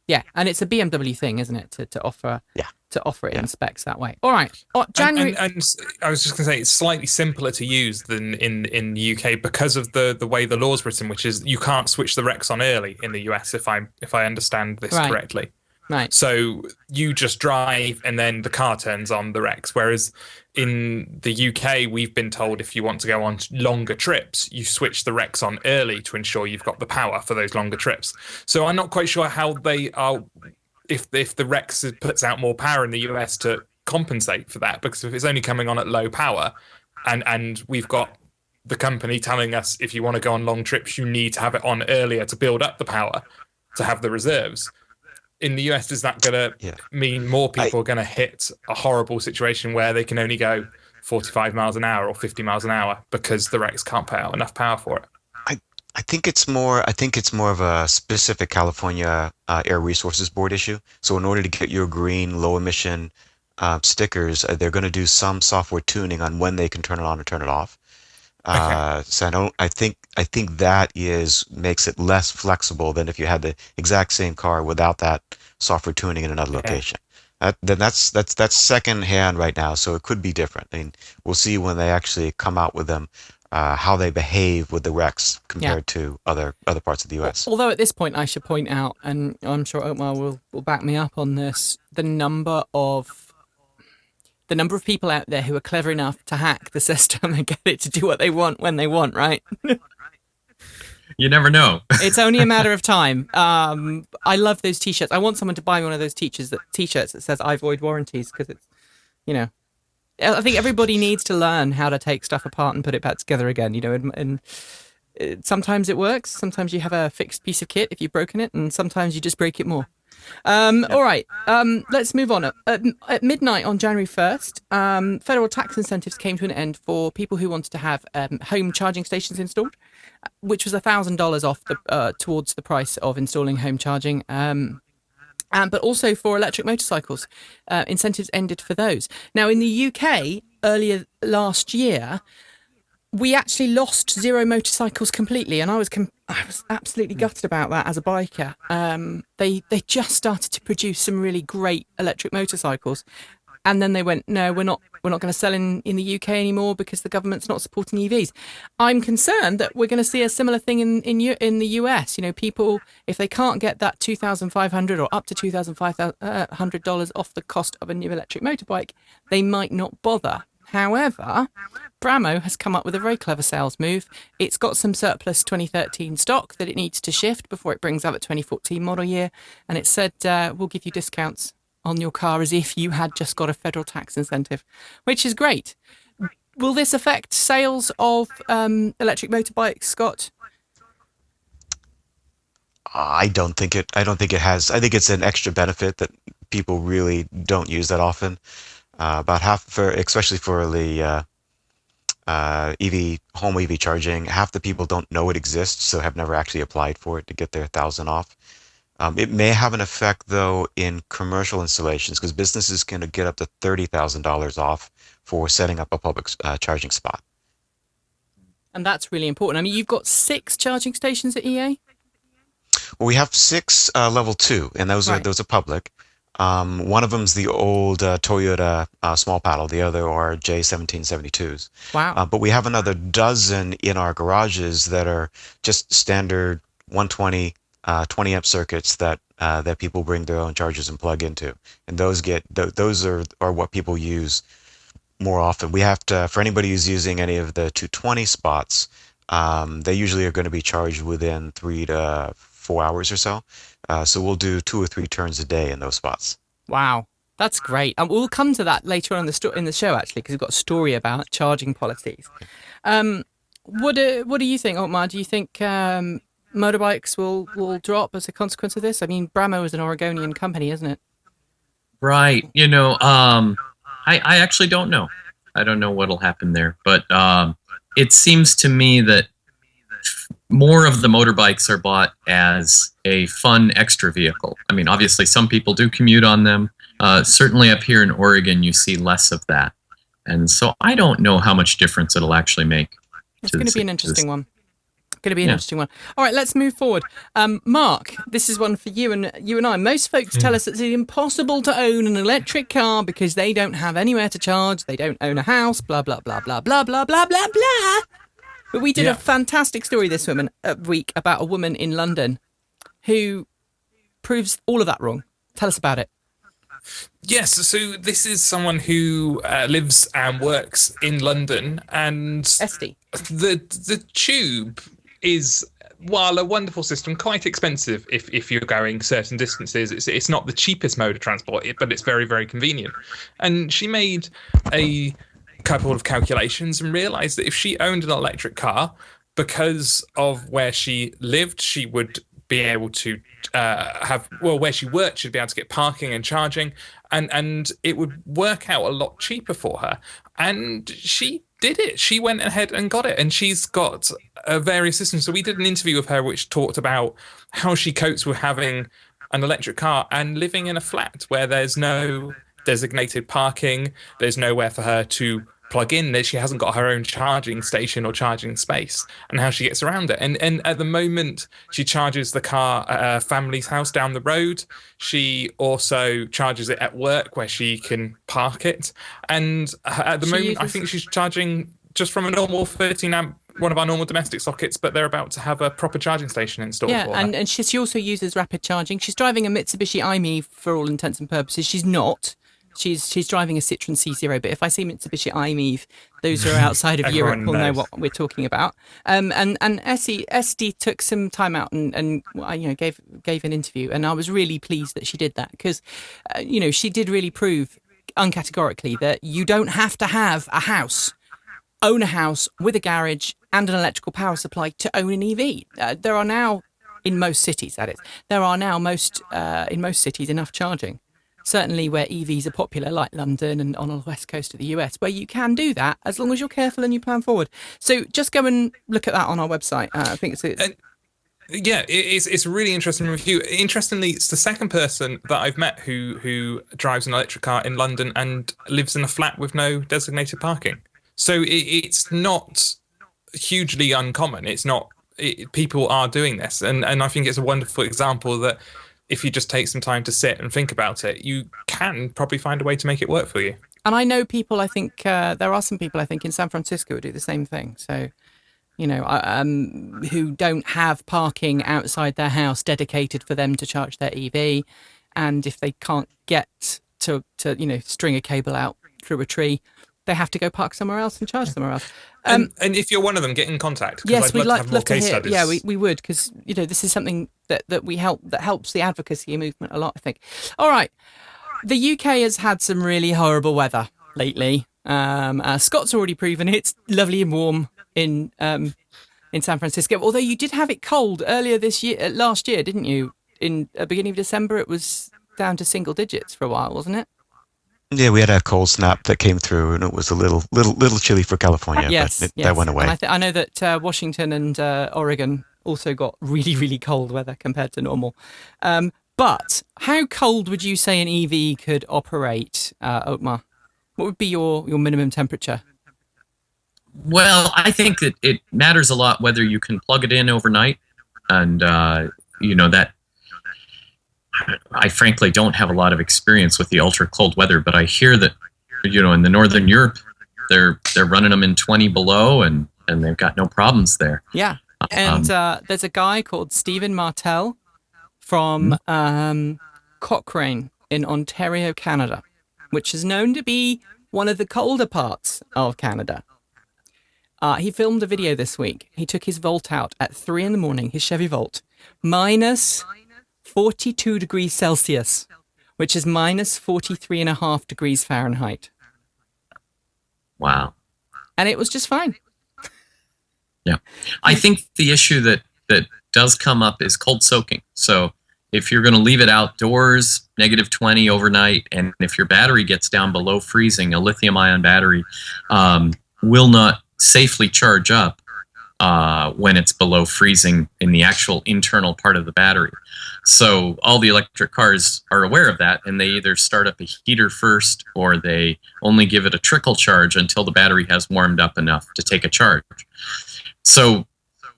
Yeah, and it's a BMW thing, isn't it, to offer it in specs that way. All right, January. And I was just going to say it's slightly simpler to use than in the UK because of the way the law's written, which is you can't switch the Rex on early in the US if I understand this correctly. Right. So you just drive and then the car turns on the Rex. Whereas in the UK, we've been told if you want to go on longer trips, you switch the Rex on early to ensure you've got the power for those longer trips. So I'm not quite sure how they are, if the Rex puts out more power in the US to compensate for that, because if it's only coming on at low power and we've got the company telling us if you want to go on long trips, you need to have it on earlier to build up the power to have the reserves. In the US, is that going to mean more people are going to hit a horrible situation where they can only go 45 miles an hour or 50 miles an hour because the Rex can't put out enough power for it? I think it's more of a specific California Air Resources Board issue. So in order to get your green low emission stickers, they're going to do some software tuning on when they can turn it on or turn it off. So I think that makes it less flexible than if you had the exact same car without that software tuning in another location. Then that's second hand right now, so it could be different. I mean, we'll see when they actually come out with them, how they behave with the Rex compared to other parts of the US. Although at this point, I should point out, and I'm sure Otmar will back me up on this, the number of people out there who are clever enough to hack the system and get it to do what they want when they want, right? You never know. It's only a matter of time. I love those T-shirts. I want someone to buy me one of those T-shirts that says "I void warranties" because it's, I think everybody needs to learn how to take stuff apart and put it back together again. And sometimes it works. Sometimes you have a fixed piece of kit if you've broken it, and sometimes you just break it more. All right, let's move on. At midnight on January 1st, federal tax incentives came to an end for people who wanted to have home charging stations installed, which was $1,000 off towards the price of installing home charging. But also for electric motorcycles, incentives ended for those. Now, in the UK, earlier last year, we actually lost zero motorcycles completely, and I was absolutely gutted about that as a biker. They just started to produce some really great electric motorcycles, and then they went, no, we're not going to sell in the UK anymore because the government's not supporting EVs. I'm concerned that we're going to see a similar thing in the US. People, if they can't get that $2,500 or up to $2,500 off the cost of a new electric motorbike, they might not bother. However, Bramo has come up with a very clever sales move. It's got some surplus 2013 stock that it needs to shift before it brings out the 2014 model year. And it said, we'll give you discounts on your car as if you had just got a federal tax incentive, which is great. Will this affect sales of electric motorbikes, Scott? I don't think it has. I think it's an extra benefit that people really don't use that often. About half, especially for the home EV charging, half the people don't know it exists, so have never actually applied for it to get their 1,000 off. It may have an effect though in commercial installations because businesses can get up to $30,000 off for setting up a public charging spot. And that's really important. I mean, you've got 6 charging stations at EA. Well, we have 6 level 2, and those are public. One of them's the old Toyota small paddle. The other are J1772s. Wow. But we have another dozen in our garages that are just standard 120, 20 amp circuits that people bring their own chargers and plug into. And those are what people use more often. We have to, for anybody who's using any of the 220 spots, they usually are going to be charged within 3 to 4 hours or so. So we'll do 2 or 3 turns a day in those spots. Wow, that's great. And we'll come to that later on in the show, actually, because we've got a story about charging policies. What do you think, Otmar? Do you think motorbikes will drop as a consequence of this? I mean, Bramo is an Oregonian company, isn't it? Right. I actually don't know. I don't know what'll happen there, but it seems to me that more of the motorbikes are bought as a fun extra vehicle. I mean, obviously, some people do commute on them. Certainly up here in Oregon, you see less of that. And so I don't know how much difference it'll actually make. It's going to be an interesting one. Interesting one. All right, let's move forward. Mark, this is one for you and I. Most folks tell us it's impossible to own an electric car because they don't have anywhere to charge. They don't own a house. Blah blah blah blah blah blah blah blah blah. But we did a fantastic story this week about a woman in London who proves all of that wrong. Tell us about it. Yes, so this is someone who lives and works in London, and Esty. The tube is, while a wonderful system, quite expensive if you're going certain distances. It's not the cheapest mode of transport, but it's very, very convenient. And she made a couple of calculations and realised that if she owned an electric car, because of where she lived, she would be able to where she worked, she'd be able to get parking and charging, and it would work out a lot cheaper for her. And she did it. She went ahead and got it, and she's got various systems. So we did an interview with her which talked about how she copes with having an electric car and living in a flat where there's no designated parking, there's nowhere for her to plug in, she hasn't got her own charging station or charging space, and how she gets around it. And at the moment, she charges the car at her family's house down the road. She also charges it at work where she can park it. And at the moment, I think she's charging just from a normal 13 amp, one of our normal domestic sockets, but they're about to have a proper charging station installed for her. And she also uses rapid charging. She's driving a Mitsubishi i-MiEV for all intents and purposes. She's not. She's driving a Citroen C0, but if I say Mitsubishi i-MiEV, those are outside of Europe will know what we're talking about. And Esty took some time out and gave an interview, and I was really pleased that she did that because she did really prove uncategorically that you don't have to have a house, own a house with a garage and an electrical power supply to own an EV. There are now in most cities, in most cities enough charging. Certainly where EVs are popular, like London and on the west coast of the US, where you can do that as long as you're careful and you plan forward. So just go and look at that on our website. I think it's a really interesting review. Interestingly, it's the second person that I've met who drives an electric car in London and lives in a flat with no designated parking. So it's not hugely uncommon. People are doing this, and I think it's a wonderful example that if you just take some time to sit and think about it, you can probably find a way to make it work for you. And I know people, I think there are some people, I think, in San Francisco who do the same thing. So, who don't have parking outside their house dedicated for them to charge their EV. And if they can't get to string a cable out through a tree, they have to go park somewhere else and charge somewhere else. And if you're one of them, get in contact. Yes, we'd love to case hear. Studies. Yeah, we would, because this is something that helps the advocacy movement a lot, I think. All right, the UK has had some really horrible weather lately. Scott's already proven it's lovely and warm in San Francisco. Although you did have it cold earlier last year, didn't you? In the beginning of December, it was down to single digits for a while, wasn't it? Yeah, we had a cold snap that came through, and it was a little chilly for California. Yes, that went away. And I know that Washington and Oregon also got really, really cold weather compared to normal. But how cold would you say an EV could operate, Otmar? What would be your minimum temperature? Well, I think that it matters a lot whether you can plug it in overnight, and that. I frankly don't have a lot of experience with the ultra cold weather, but I hear that in the Northern Europe they're running them in 20 below and they've got no problems there. Yeah. And there's a guy called Stephen Martel from Cochrane in Ontario, Canada, which is known to be one of the colder parts of Canada. He filmed a video this week. He took his Volt out at 3 a.m, his Chevy Volt, minus 42 degrees Celsius, which is minus 43.5 degrees Fahrenheit. Wow. And it was just fine. Yeah. I think the issue that does come up is cold soaking. So if you're going to leave it outdoors, -20 overnight, and if your battery gets down below freezing, a lithium-ion battery will not safely charge up when it's below freezing in the actual internal part of the battery. So all the electric cars are aware of that, and they either start up a heater first, or they only give it a trickle charge until the battery has warmed up enough to take a charge. So,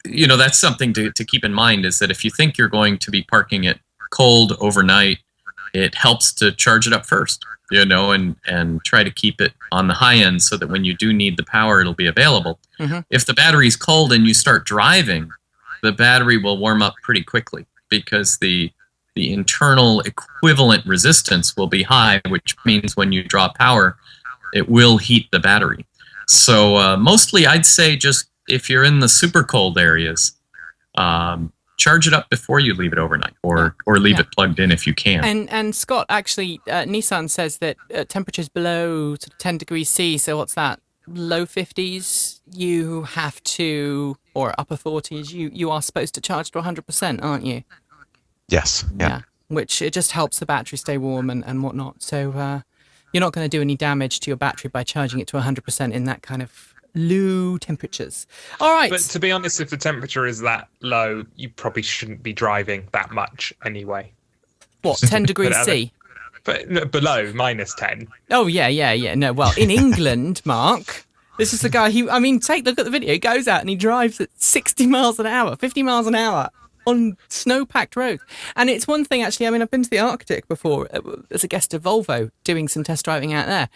you know, that's something to keep in mind, is that if you think you're going to be parking it cold overnight, it helps to charge it up first, you know, and try to keep it on the high end so that when you do need the power, it'll be available. Mm-hmm. If the battery's cold and you start driving, the battery will warm up pretty quickly, because the internal equivalent resistance will be high, which means when you draw power, it will heat the battery. So mostly I'd say, just if you're in the super cold areas, charge it up before you leave it overnight, or leave it plugged in if you can. And Scott, actually, Nissan says that temperatures below 10 degrees C, so what's that, low 50s, you have to, or upper 40s, you are supposed to charge to 100%, aren't you? Yes. Yeah. Which it just helps the battery stay warm and whatnot. So you're not going to do any damage to your battery by charging it to 100% in that kind of low temperatures. All right. But to be honest, if the temperature is that low, you probably shouldn't be driving that much anyway. What, 10 degrees C? But no, below -10. Oh, yeah. No, well, in England, Mark, this is the guy look at the video. He goes out and he drives at 60 miles an hour, 50 miles an hour on snow-packed roads. And it's one thing, actually, I've been to the Arctic before as a guest of Volvo, doing some test driving out there.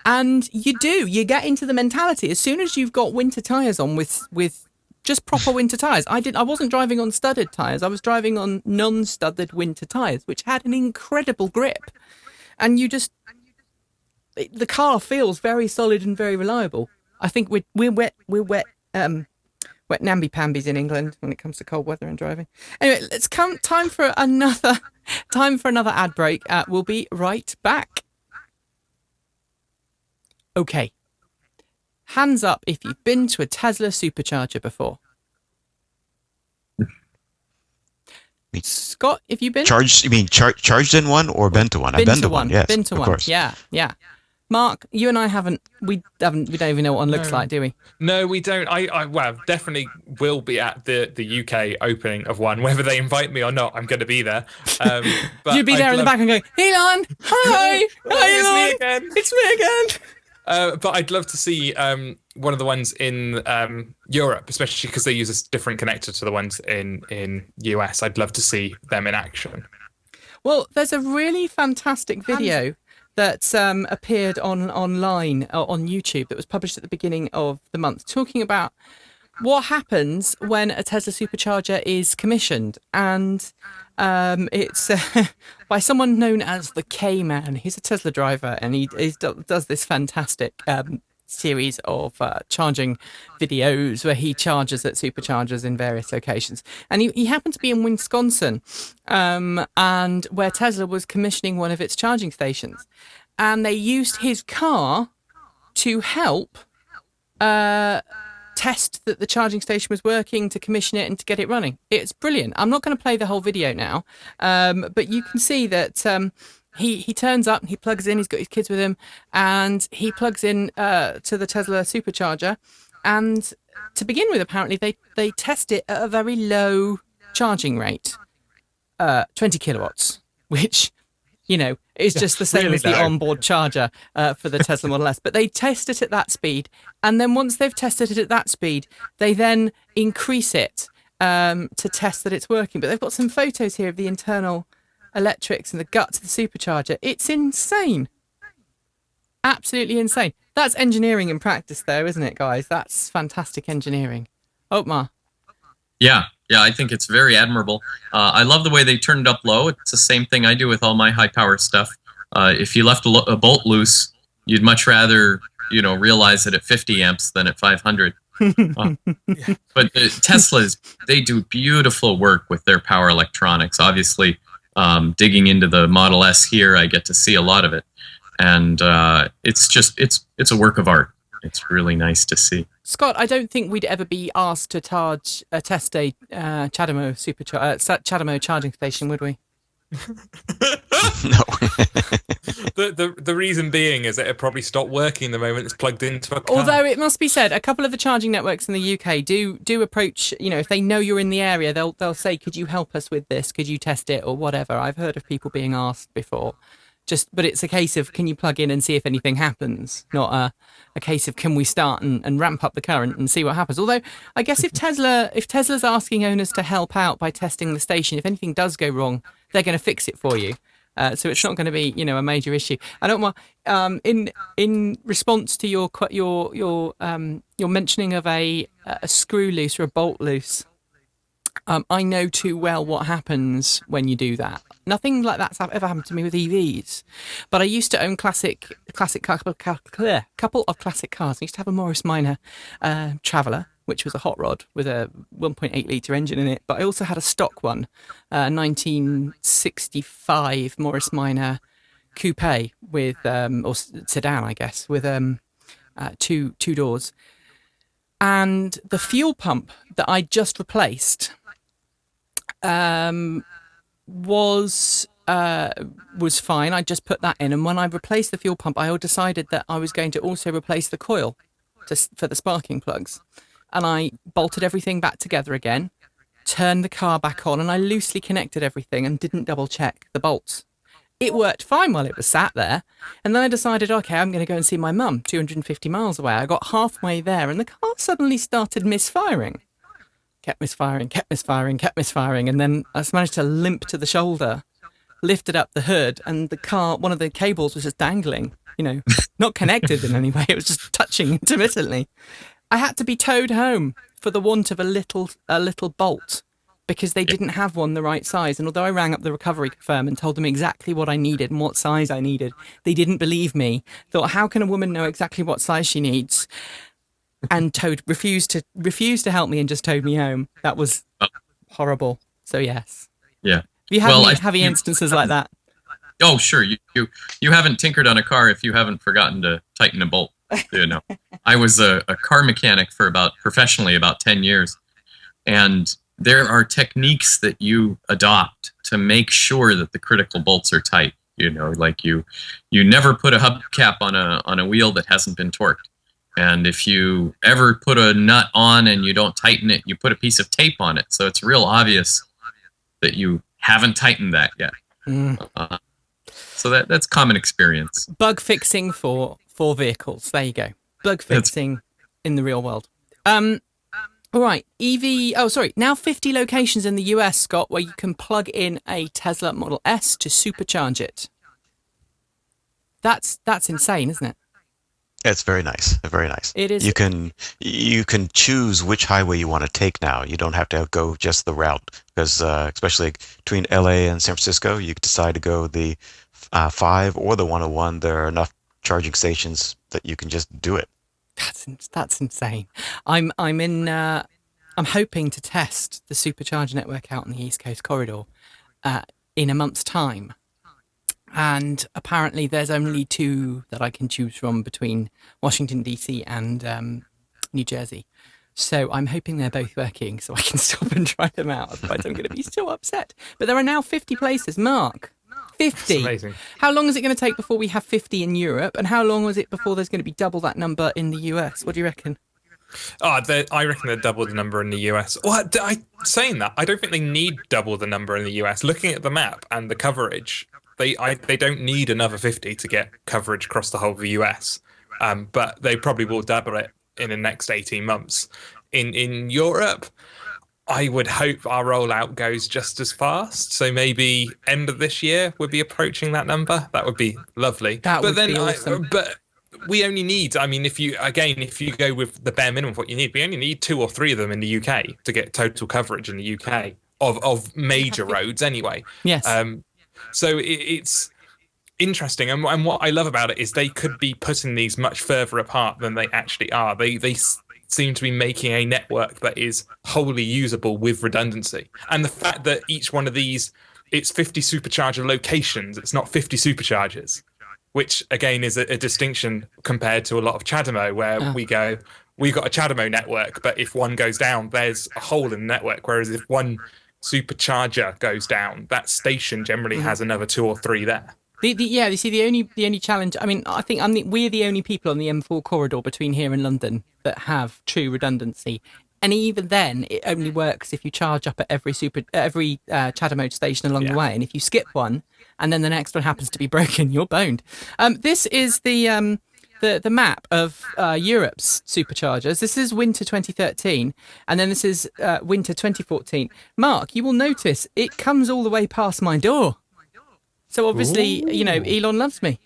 And you get into the mentality as soon as you've got winter tyres on with just proper winter tyres. I wasn't driving on studded tyres. I was driving on non-studded winter tyres, which had an incredible grip. And the car feels very solid and very reliable. I think we're wet namby-pambies in England when it comes to cold weather and driving. Anyway, time for another ad break. We'll be right back. Okay. Hands up if you've been to a Tesla Supercharger before. Scott, have you been? Charged? You mean charged in one or been to one? I've been to one. Yes, been to of one. Course. Yeah. Mark, you and I haven't. We don't even know what one looks like, do we? No, we don't. I definitely will be at the UK opening of one, whether they invite me or not. I'm going to be there. But you'd be there in the back and going, Elon, hi, it's me again. But I'd love to see one of the ones in Europe, especially because they use a different connector to the ones in US. I'd love to see them in action. Well, there's a really fantastic video that appeared online on YouTube that was published at the beginning of the month, talking about what happens when a Tesla Supercharger is commissioned. And it's by someone known as the K-Man. He's a Tesla driver, and he does this fantastic series of charging videos where he charges at superchargers in various locations. And he happened to be in Wisconsin, and where Tesla was commissioning one of its charging stations. And they used his car to help test that the charging station was working, to commission it and to get it running. It's brilliant. I'm not going to play the whole video now, but you can see that he turns up, he plugs in, he's got his kids with him, and he plugs in to the Tesla Supercharger. And to begin with, apparently, they test it at a very low charging rate, 20 kilowatts, which, you know, is just the same as the onboard charger for the Tesla Model S. But they test it at that speed. And then once they've tested it at that speed, they then increase it to test that it's working. But they've got some photos here of the internal electrics and the guts of the supercharger. It's insane. Absolutely insane. That's engineering in practice, though, isn't it, guys? That's fantastic engineering. Otmar. Yeah, I think it's very admirable. I love the way they turned it up low. It's the same thing I do with all my high-power stuff. If you left a bolt loose, you'd much rather, realize it at 50 amps than at 500. But Teslas, they do beautiful work with their power electronics. Obviously, digging into the Model S here, I get to see a lot of it. And it's a work of art. It's really nice to see. Scott, I don't think we'd ever be asked to test a Chatterley charging station, would we? No. The reason being is that it probably stopped working the moment it's plugged into a car. Although it must be said, a couple of the charging networks in the UK do approach, if they know you're in the area, they'll say, could you help us with this? Could you test it or whatever? I've heard of people being asked before. But it's a case of, can you plug in and see if anything happens? Not a case of, can we start and ramp up the current and see what happens? Although I guess if Tesla's asking owners to help out by testing the station, if anything does go wrong, they're going to fix it for you. So it's not going to be, a major issue. And Otmar, in response to your mentioning of a screw loose or a bolt loose, I know too well what happens when you do that. Nothing like that's ever happened to me with EVs, but I used to own couple of classic cars. I used to have a Morris Minor Traveller, which was a hot rod with a 1.8 litre engine in it, but I also had a stock one, 1965 Morris Minor Coupe with, or sedan, I guess, with two doors. And the fuel pump that I just replaced was fine. I just put that in, and when I replaced the fuel pump, I decided that I was going to also replace the coil for the sparking plugs, and I bolted everything back together again, turned the car back on, and I loosely connected everything and didn't double check the bolts. It worked fine while it was sat there, and then I decided, okay, I'm going to go and see my mum 250 miles away. I got halfway there and the car suddenly started misfiring. Kept misfiring, and then I just managed to limp to the shoulder, lifted up the hood, and the car, one of the cables was just dangling, not connected in any way. It was just touching intermittently. I had to be towed home for the want of a little bolt, because they didn't have one the right size. And although I rang up the recovery firm and told them exactly what I needed and what size I needed, they didn't believe me. Thought, how can a woman know exactly what size she needs? And refused to help me and just towed me home. That was horrible. So yes. Yeah. Have you had any heavy instances like that? Oh, sure. You haven't tinkered on a car if you haven't forgotten to tighten a bolt. I was a car mechanic professionally about 10 years, and there are techniques that you adopt to make sure that the critical bolts are tight. Like you never put a hubcap on a wheel that hasn't been torqued. And if you ever put a nut on and you don't tighten it, you put a piece of tape on it. So it's real obvious that you haven't tightened that yet. So that's common experience. Bug fixing for vehicles. There you go. Bug fixing in the real world. All right. Now 50 locations in the US, Scott, where you can plug in a Tesla Model S to supercharge it. That's insane, isn't it? It's very nice. Very nice. It is. You can choose which highway you want to take now. You don't have to go just the route, because especially between LA and San Francisco, you can decide to go the 5 or the 101. There are enough charging stations that you can just do it. That's insane. I'm hoping to test the Supercharger network out in the East Coast corridor in a month's time. And apparently there's only 2 that I can choose from between Washington, D.C. and New Jersey. So I'm hoping they're both working so I can stop and try them out. Otherwise I'm going to be so upset. But there are now 50 places, Mark. 50. That's amazing. How long is it going to take before we have 50 in Europe? And how long was it before there's going to be double that number in the US? What do you reckon? I reckon they're double the number in the US. Well, saying that, I don't think they need double the number in the US. Looking at the map and the coverage, they don't need another 50 to get coverage across the whole of the US. But they probably will double it in the next 18 months. In Europe, I would hope our rollout goes just as fast. So maybe end of this year we'll be approaching that number. That would be lovely. That would be awesome. But we only need, if you go with the bare minimum of what you need, we only need 2 or 3 of them in the UK to get total coverage in the UK of major roads anyway. Yes. So it's interesting. And what I love about it is they could be putting these much further apart than they actually are. They seem to be making a network that is wholly usable with redundancy. And the fact that each one of these, it's 50 supercharger locations, it's not 50 superchargers, which again is a distinction compared to a lot of CHAdeMO, where we've got a CHAdeMO network, but if one goes down, there's a hole in the network. Whereas if one supercharger goes down, that station generally has another 2 or 3 there. You see, the only challenge. I mean, I think we're the only people on the M4 corridor between here and London that have true redundancy, and even then, it only works if you charge up at every CHAdeMO station along the way. And if you skip one, and then the next one happens to be broken, you're boned. This is the map of Europe's superchargers. This is winter 2013, and then this is winter 2014. Mark, you will notice it comes all the way past my door. So obviously, Elon loves me.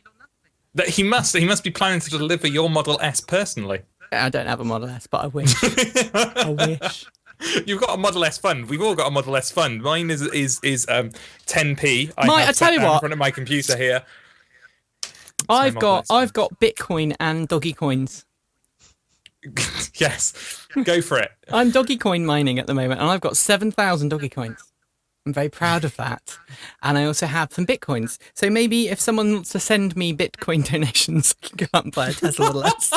That he must be planning to deliver your Model S personally. I don't have a Model S, but I wish. I wish. You've got a Model S fund. We've all got a Model S fund. Mine is 10p. I tell you what, in front of my computer here. I've got Bitcoin and doggy coins. Yes, go for it. I'm doggy coin mining at the moment, and I've got 7,000 doggy coins. I'm very proud of that. And I also have some Bitcoins. So maybe if someone wants to send me Bitcoin donations, I can go out and buy a Tesla Model S.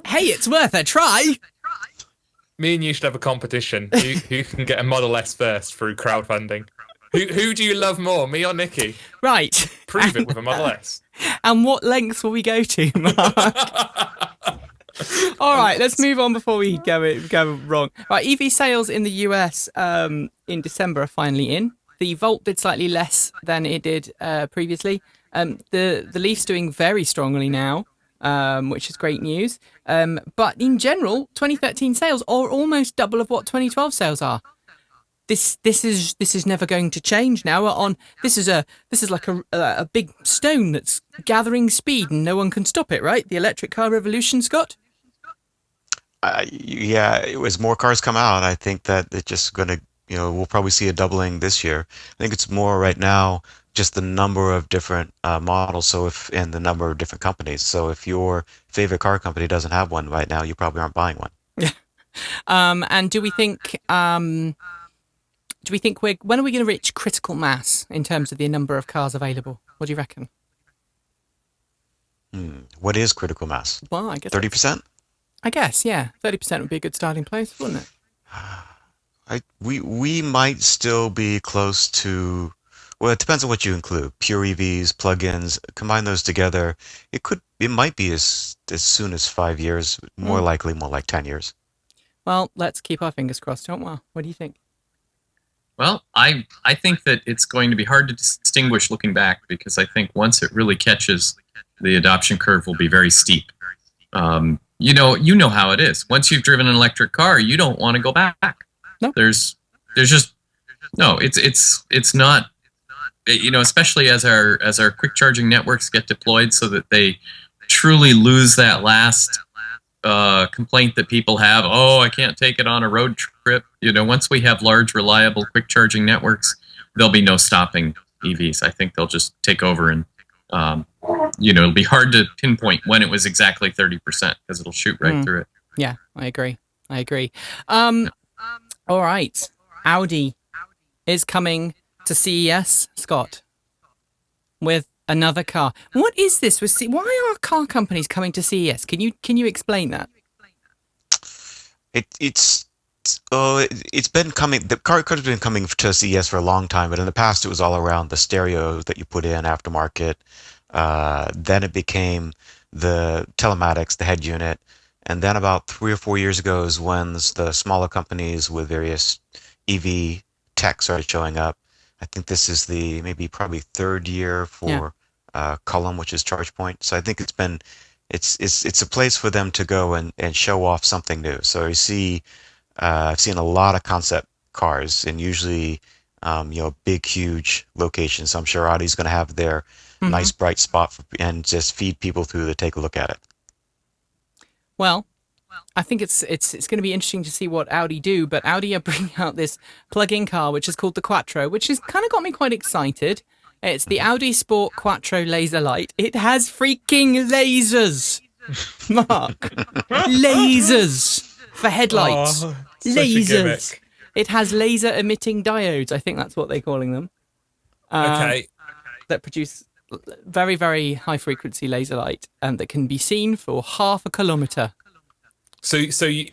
Hey, it's worth a try. Me and you should have a competition. Who can get a Model S first through crowdfunding? Who do you love more, me or Nikki? Right. Prove it with a Model S. And what lengths will we go to, Mark? All right, let's move on before we go wrong. Right, EV sales in the US in December are finally in. The Volt did slightly less than it did previously. The Leaf's doing very strongly now, which is great news. But in general, 2013 sales are almost double of what 2012 sales are. This is never going to change now. This is like a big stone that's gathering speed and no one can stop it, right? The electric car revolution, Scott. Yeah, as more cars come out, I think that it's just going to, we'll probably see a doubling this year. I think it's more right now just the number of different models, and the number of different companies. So if your favorite car company doesn't have one right now, you probably aren't buying one. Yeah. And do we think when are we going to reach critical mass in terms of the number of cars available? What do you reckon? What is critical mass? Well, I guess 30%. I guess, yeah, 30% would be a good starting place, wouldn't it? We might still be close to. Well, it depends on what you include. Pure EVs, plug-ins, combine those together. It might be as soon as 5 years. More likely, more like 10 years. Well, let's keep our fingers crossed, Otmar. What do you think? Well, I think that it's going to be hard to distinguish looking back, because I think once it really catches, the adoption curve will be very steep. You know how it is. Once you've driven an electric car, you don't want to go back. No. There's just no. It's not. Especially as our quick charging networks get deployed, so that they truly lose that last complaint that people have. Oh, I can't take it on a road trip. Once we have large, reliable quick charging networks, there'll be no stopping EVs. I think they'll just take over, and it'll be hard to pinpoint when it was exactly 30%, because it'll shoot right through it. Yeah, I agree. All right, Audi is coming to CES, Scott, with another car. What is this? Why are car companies coming to CES? Can you explain that? It's been coming. The car has been coming to CES for a long time, but in the past it was all around the stereo that you put in aftermarket. Then it became the telematics, the head unit, and then about 3 or 4 years ago is when the smaller companies with various EV tech started showing up. I think this is probably third year for Cullum, which is ChargePoint. So I think it's a place for them to go and show off something new. So you see, I've seen a lot of concept cars, and usually big, huge locations. So I'm sure Audi's going to have their nice bright spot and just feed people through to take a look at it. Well, I think it's going to be interesting to see what Audi do, but Audi are bringing out this plug-in car, which is called the Quattro, which has kind of got me quite excited. It's the Audi Sport Quattro Laser Light. It has freaking lasers, Mark. Lasers for headlights. Oh, Lasers. It has laser emitting diodes. I think that's what they're calling them. Okay. That produce very, very high frequency laser light that can be seen for half a kilometre. So the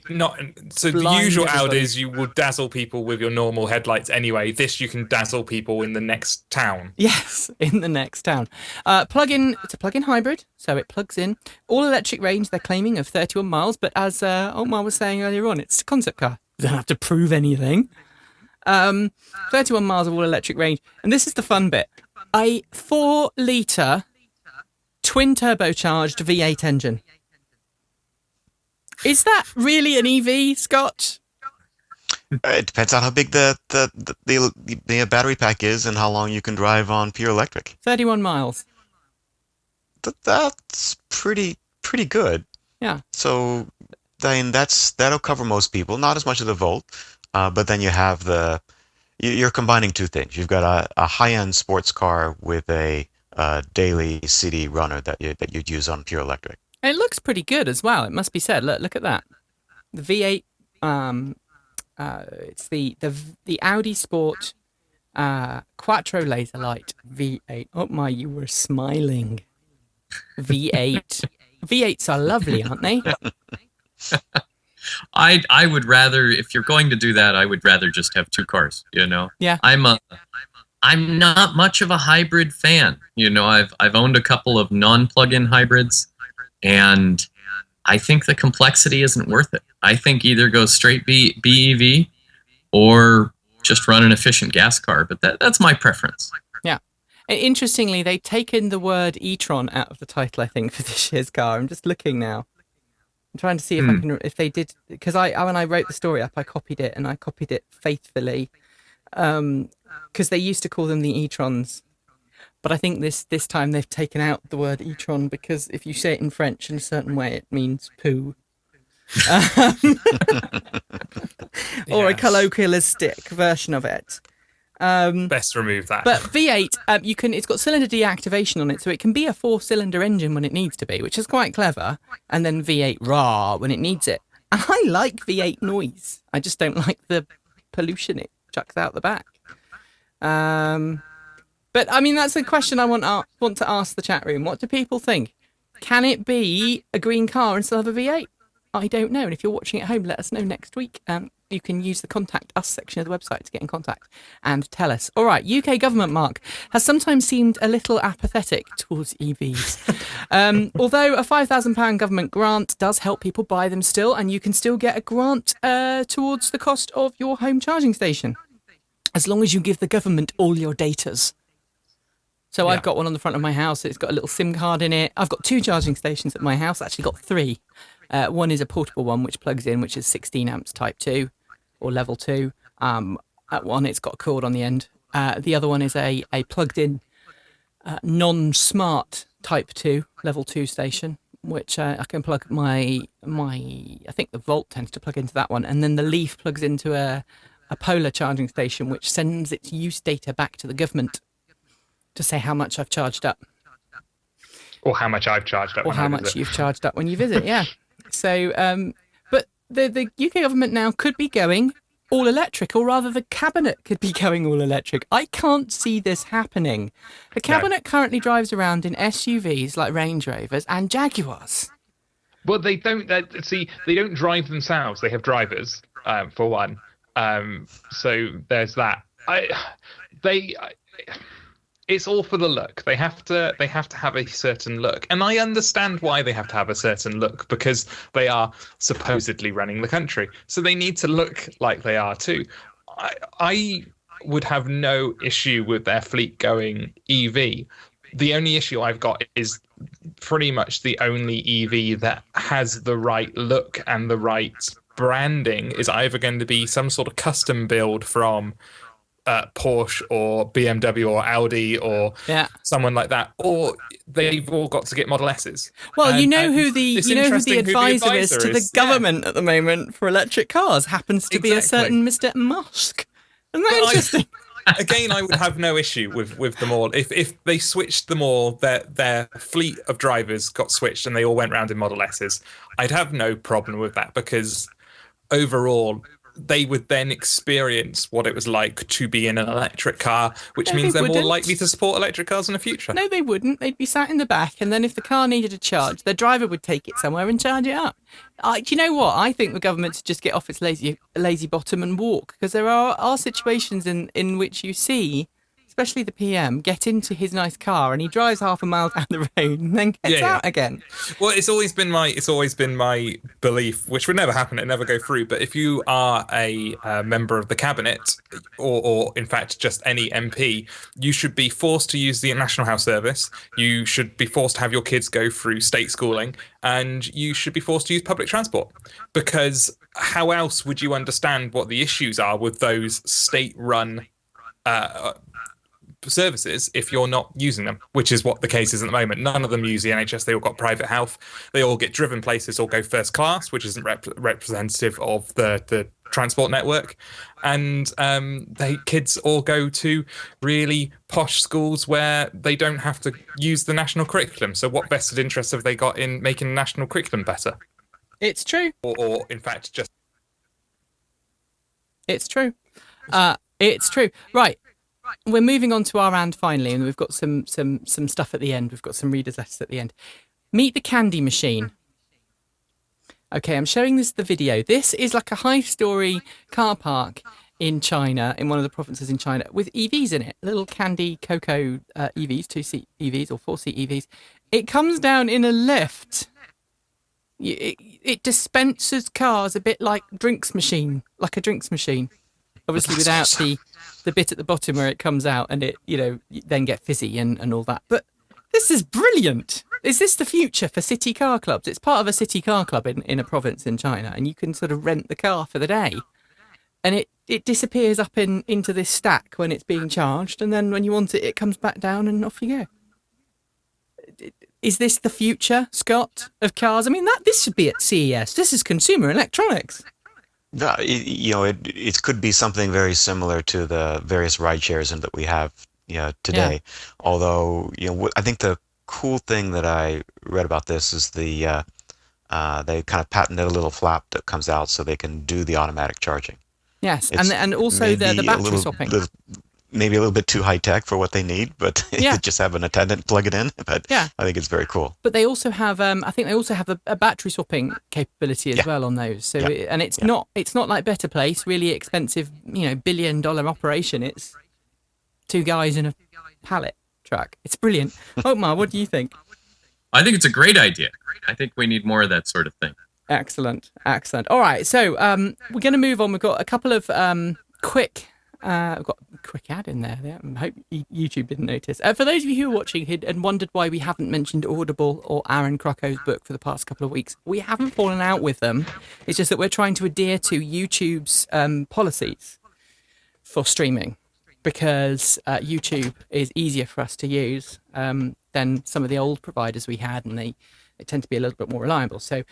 Blind usual everybody. Audis, you will dazzle people with your normal headlights anyway. This, you can dazzle people in the next town. Yes, in the next town. It's a plug-in hybrid, so it plugs in. All electric range, they're claiming, of 31 miles, but as Otmar was saying earlier on, it's a concept car. You don't have to prove anything. 31 miles of all electric range. And this is the fun bit. A 4-litre twin turbocharged V8 engine. Is that really an EV, Scott? It depends on how big the battery pack is and how long you can drive on pure electric. 31 miles. That's pretty good. Yeah. So then that'll cover most people. Not as much of the Volt, but then you have you're combining two things. You've got a high-end sports car with a daily city runner that you'd use on pure electric. And it looks pretty good as well, it must be said. Look at that. The V8, it's the Audi Sport Quattro Laser Light V8. Oh my, you were smiling. V8. V8s are lovely, aren't they? I would rather, if you're going to do that, I would rather just have two cars, you know? Yeah. I'm not much of a hybrid fan. You know, I've owned a couple of non-plug-in hybrids, and I think the complexity isn't worth it. I think either go straight BEV or just run an efficient gas car, but that's my preference. Yeah. And interestingly, they've taken the word e-tron out of the title, I think, for this year's car. I'm just looking now. I'm trying to see if they did, because when I wrote the story up, I copied it, and I copied it faithfully, because they used to call them the e-trons. But I think this time they've taken out the word e-tron, because if you say it in French in a certain way, it means poo. Or a colloquialistic version of it. Best remove that. But V8, it's got cylinder deactivation on it, so it can be a 4-cylinder engine when it needs to be, which is quite clever. And then V8 raw when it needs it. And I like V8 noise. I just don't like the pollution it chucks out the back. But I mean, that's a question I want to ask the chat room. What do people think? Can it be a green car and still have a V8? I don't know. And if you're watching at home, let us know next week. You can use the Contact Us section of the website to get in contact and tell us. All right, UK government, Mark, has sometimes seemed a little apathetic towards EVs. Although a £5,000 government grant does help people buy them still, and you can still get a grant towards the cost of your home charging station, as long as you give the government all your datas. So yeah. I've got one on the front of my house. It's got a little SIM card in it. I've got 2 charging stations at my house. Actually got 3. One is a portable one, which plugs in, which is 16 amps type 2 or level 2. At one, it's got a cord on the end. The other one is a plugged in non-smart type 2 level 2 station, which I can plug my I think the Volt tends to plug into that one. And then the Leaf plugs into a Polar charging station, which sends its use data back to the government to say how much I've charged up. Or how much I've charged up. Or how much you've charged up when you visit, yeah. So, but the UK government now could be going all electric, or rather the cabinet could be going all electric. I can't see this happening. The cabinet currently drives around in SUVs like Range Rovers and Jaguars. Well, they don't drive themselves. They have drivers, for one. So there's that. It's all for the look. They have to have a certain look. And I understand why they have to have a certain look, because they are supposedly running the country. So they need to look like they are too. I would have no issue with their fleet going EV. The only issue I've got is pretty much the only EV that has the right look and the right branding is either going to be some sort of custom build from Porsche or BMW or Audi or someone like that, or they've all got to get Model S's. Well, you know who the advisor is to the government at the moment for electric cars happens to be a certain Mr. Musk. Isn't that interesting? Again, I would have no issue with them all. If they switched them all, their fleet of drivers got switched and they all went round in Model S's, I'd have no problem with that, because overall they would then experience what it was like to be in an electric car, which means they're more likely to support electric cars in the future. No, they wouldn't. They'd be sat in the back, and then if the car needed a charge, their driver would take it somewhere and charge it up. Do you know what? I think the government should just get off its lazy bottom and walk, because there are situations in which you see, especially the PM, get into his nice car and he drives half a mile down the road and then gets out again. Well, it's always been my belief, which would never happen, it never go through. But if you are a member of the cabinet, or in fact just any MP, you should be forced to use the National Health Service. You should be forced to have your kids go through state schooling, and you should be forced to use public transport. Because how else would you understand what the issues are with those state-run services if you're not using them, which is what the case is at the moment? None of them use the NHS. They all got private health. They all get driven places or go first class, which isn't representative of the transport network. And kids all go to really posh schools where they don't have to use the national curriculum. So what vested interest have they got in making the national curriculum better? It's true. Or in fact, just... It's true. It's true. Right. We're moving on to our round finally, and we've got some stuff at the end. We've got some readers' letters at the end. Meet the candy machine. Okay, I'm showing the video. This is like a high-story car park in China, in one of the provinces in China, with EVs in it. Little candy cocoa EVs, 2-seat EVs or 4-seat EVs. It comes down in a lift. It dispenses cars a bit like a drinks machine. Obviously without the bit at the bottom where it comes out and it, you then get fizzy and all that. But this is brilliant. Is this the future for city car clubs? It's part of a city car club in a province in China, and you can sort of rent the car for the day. And it disappears up into this stack when it's being charged, and then when you want it, it comes back down and off you go. Is this the future, Scott, of cars? I mean, this should be at CES. This is consumer electronics. No, it could be something very similar to the various ride shares that we have today. Yeah. Although, I think the cool thing that I read about this is they kind of patented a little flap that comes out so they can do the automatic charging. Yes, and also the battery swapping. Maybe a little bit too high tech for what they need, but just have an attendant plug it in. But I think it's very cool. But they also have, I think they also have a battery swapping capability as well on those. So and it's not like Better Place, really expensive, $1 billion operation. It's two guys in a pallet truck. It's brilliant. Otmar, what do you think? I think it's a great idea. I think we need more of that sort of thing. Excellent. All right, so we're going to move on. We've got a couple of quick. I've got a quick ad in there. I hope YouTube didn't notice. For those of you who are watching and wondered why we haven't mentioned Audible or Aaron Crocco's book for the past couple of weeks, we haven't fallen out with them. It's just that we're trying to adhere to YouTube's policies for streaming, because YouTube is easier for us to use than some of the old providers we had, and they tend to be a little bit more reliable. So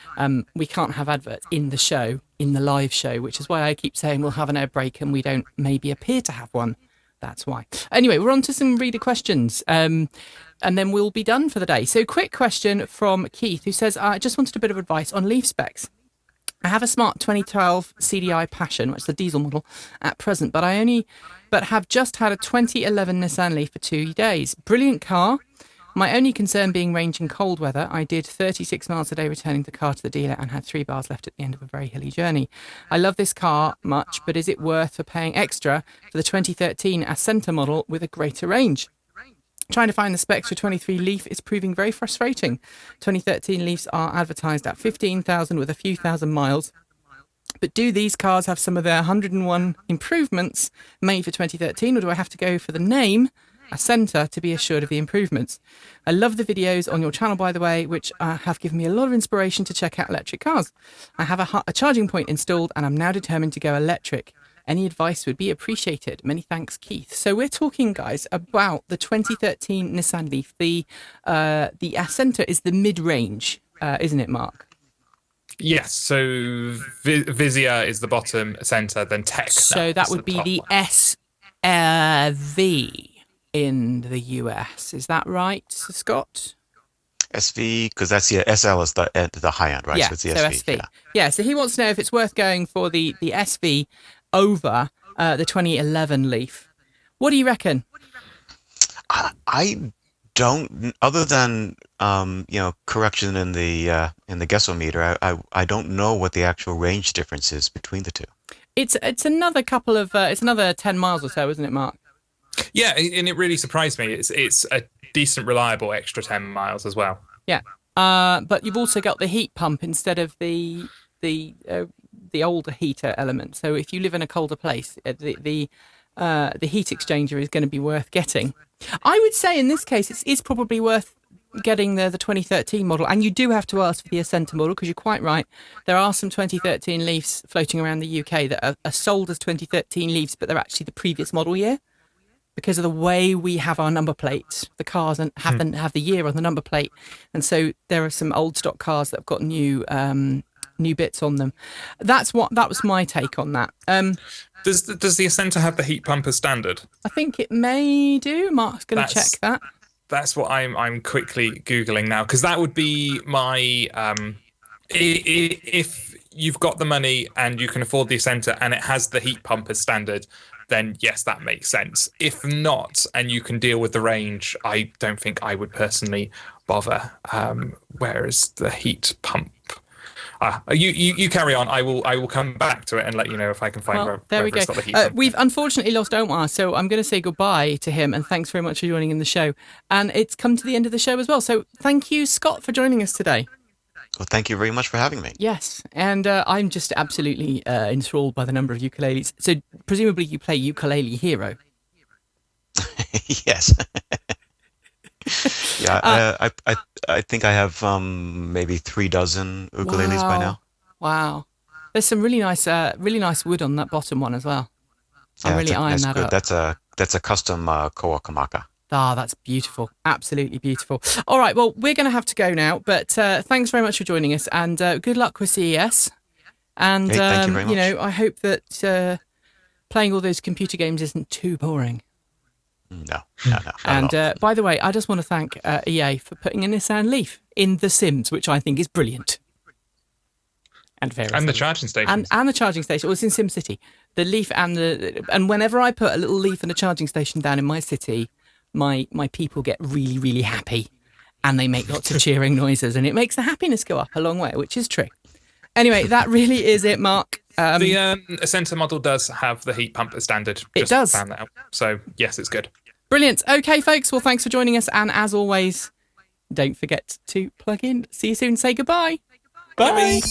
we can't have adverts in the live show, which is why I keep saying we'll have an ad break, and we don't maybe appear to have one. That's why. Anyway, we're on to some reader questions, and then we'll be done for the day. So quick question from Keith, who says, I just wanted a bit of advice on leaf specs. I have a smart 2012 CDI Passion, which is the diesel model at present, but have just had a 2011 Nissan Leaf for 2 days. Brilliant car. My only concern being range in cold weather. I did 36 miles a day returning the car to the dealer and had 3 bars left at the end of a very hilly journey. I love this car much, but is it worth paying extra for the 2013 Ascenta model with a greater range? Trying to find the specs for 23 Leaf is proving very frustrating. 2013 Leafs are advertised at 15,000 with a few thousand miles. But do these cars have some of their 101 improvements made for 2013, or do I have to go for the name Ascenta to be assured of the improvements? I love the videos on your channel, by the way, which have given me a lot of inspiration to check out electric cars. I have a charging point installed, and I'm now determined to go electric. Any advice would be appreciated. Many thanks, Keith. So we're talking, guys, about the 2013 Nissan Leaf. The Ascenta is the mid-range, isn't it, Mark? Yes. So Vizia is the bottom, Ascenta, then Tech. So that would be the S V in the US. Is that right, Scott? SV, because that's the SL is the high end, right? Yeah, so it's the so SV. SV. Yeah, so he wants to know if it's worth going for the SV over the 2011 Leaf. What do you reckon? I don't, other than correction in the guessometer, I don't know what the actual range difference is between the two. It's another couple of it's another 10 miles or so, isn't it, Mark? Yeah, and it really surprised me. It's a decent, reliable extra 10 miles as well. Yeah, but you've also got the heat pump instead of the older heater element. So if you live in a colder place, the heat exchanger is going to be worth getting. I would say in this case it's probably worth getting the 2013 model, and you do have to ask for the Ascenta model because you're quite right. There are some 2013 Leafs floating around the UK that are sold as 2013 Leafs, but they're actually the previous model year. Because of the way we have our number plates, the cars have the year on the number plate, and so there are some old stock cars that have got new bits on them. That was my take on that. Does the Ascenta have the heat pump as standard? I think it may do. Mark's going to check that. That's what I'm quickly Googling now, because that would be my if you've got the money and you can afford the Ascenta and it has the heat pump as standard, then yes, that makes sense. If not, and you can deal with the range, I don't think I would personally bother. Whereas the heat pump, you carry on. I will come back to it and let you know if I can find where we go. It's got the heat pump. We've unfortunately lost Otmar, so I'm going to say goodbye to him, and thanks very much for joining in the show. And it's come to the end of the show as well. So thank you, Scott, for joining us today. Well, thank you very much for having me. Yes, and I'm just absolutely enthralled by the number of ukuleles. So presumably you play Ukulele Hero. Yes. Yeah, I think I have maybe 3 dozen ukuleles by now. Wow, there's some really nice wood on that bottom one as well. Yeah, I'm really eyeing that good. up. That's a custom Kowakamaka. Ah, that's beautiful. Absolutely beautiful. All right, well, we're going to have to go now, but thanks very much for joining us, and good luck with CES. And, hey, thank you very much. I hope that playing all those computer games isn't too boring. No. And by the way, I just want to thank EA for putting a Nissan Leaf in The Sims, which I think is brilliant. And the charging station. And the charging station. Well, it's in SimCity. The Leaf and whenever I put a little Leaf and a charging station down in my city, my people get really, really happy, and they make lots of cheering noises, and it makes the happiness go up a long way, which is true. Anyway, that really is it, Mark. The Ascenta model does have the heat pump as standard. It does. Found that out. So, yes, it's good. Brilliant. Okay, folks. Well, thanks for joining us, and as always, don't forget to plug in. See you soon. Say goodbye. Bye.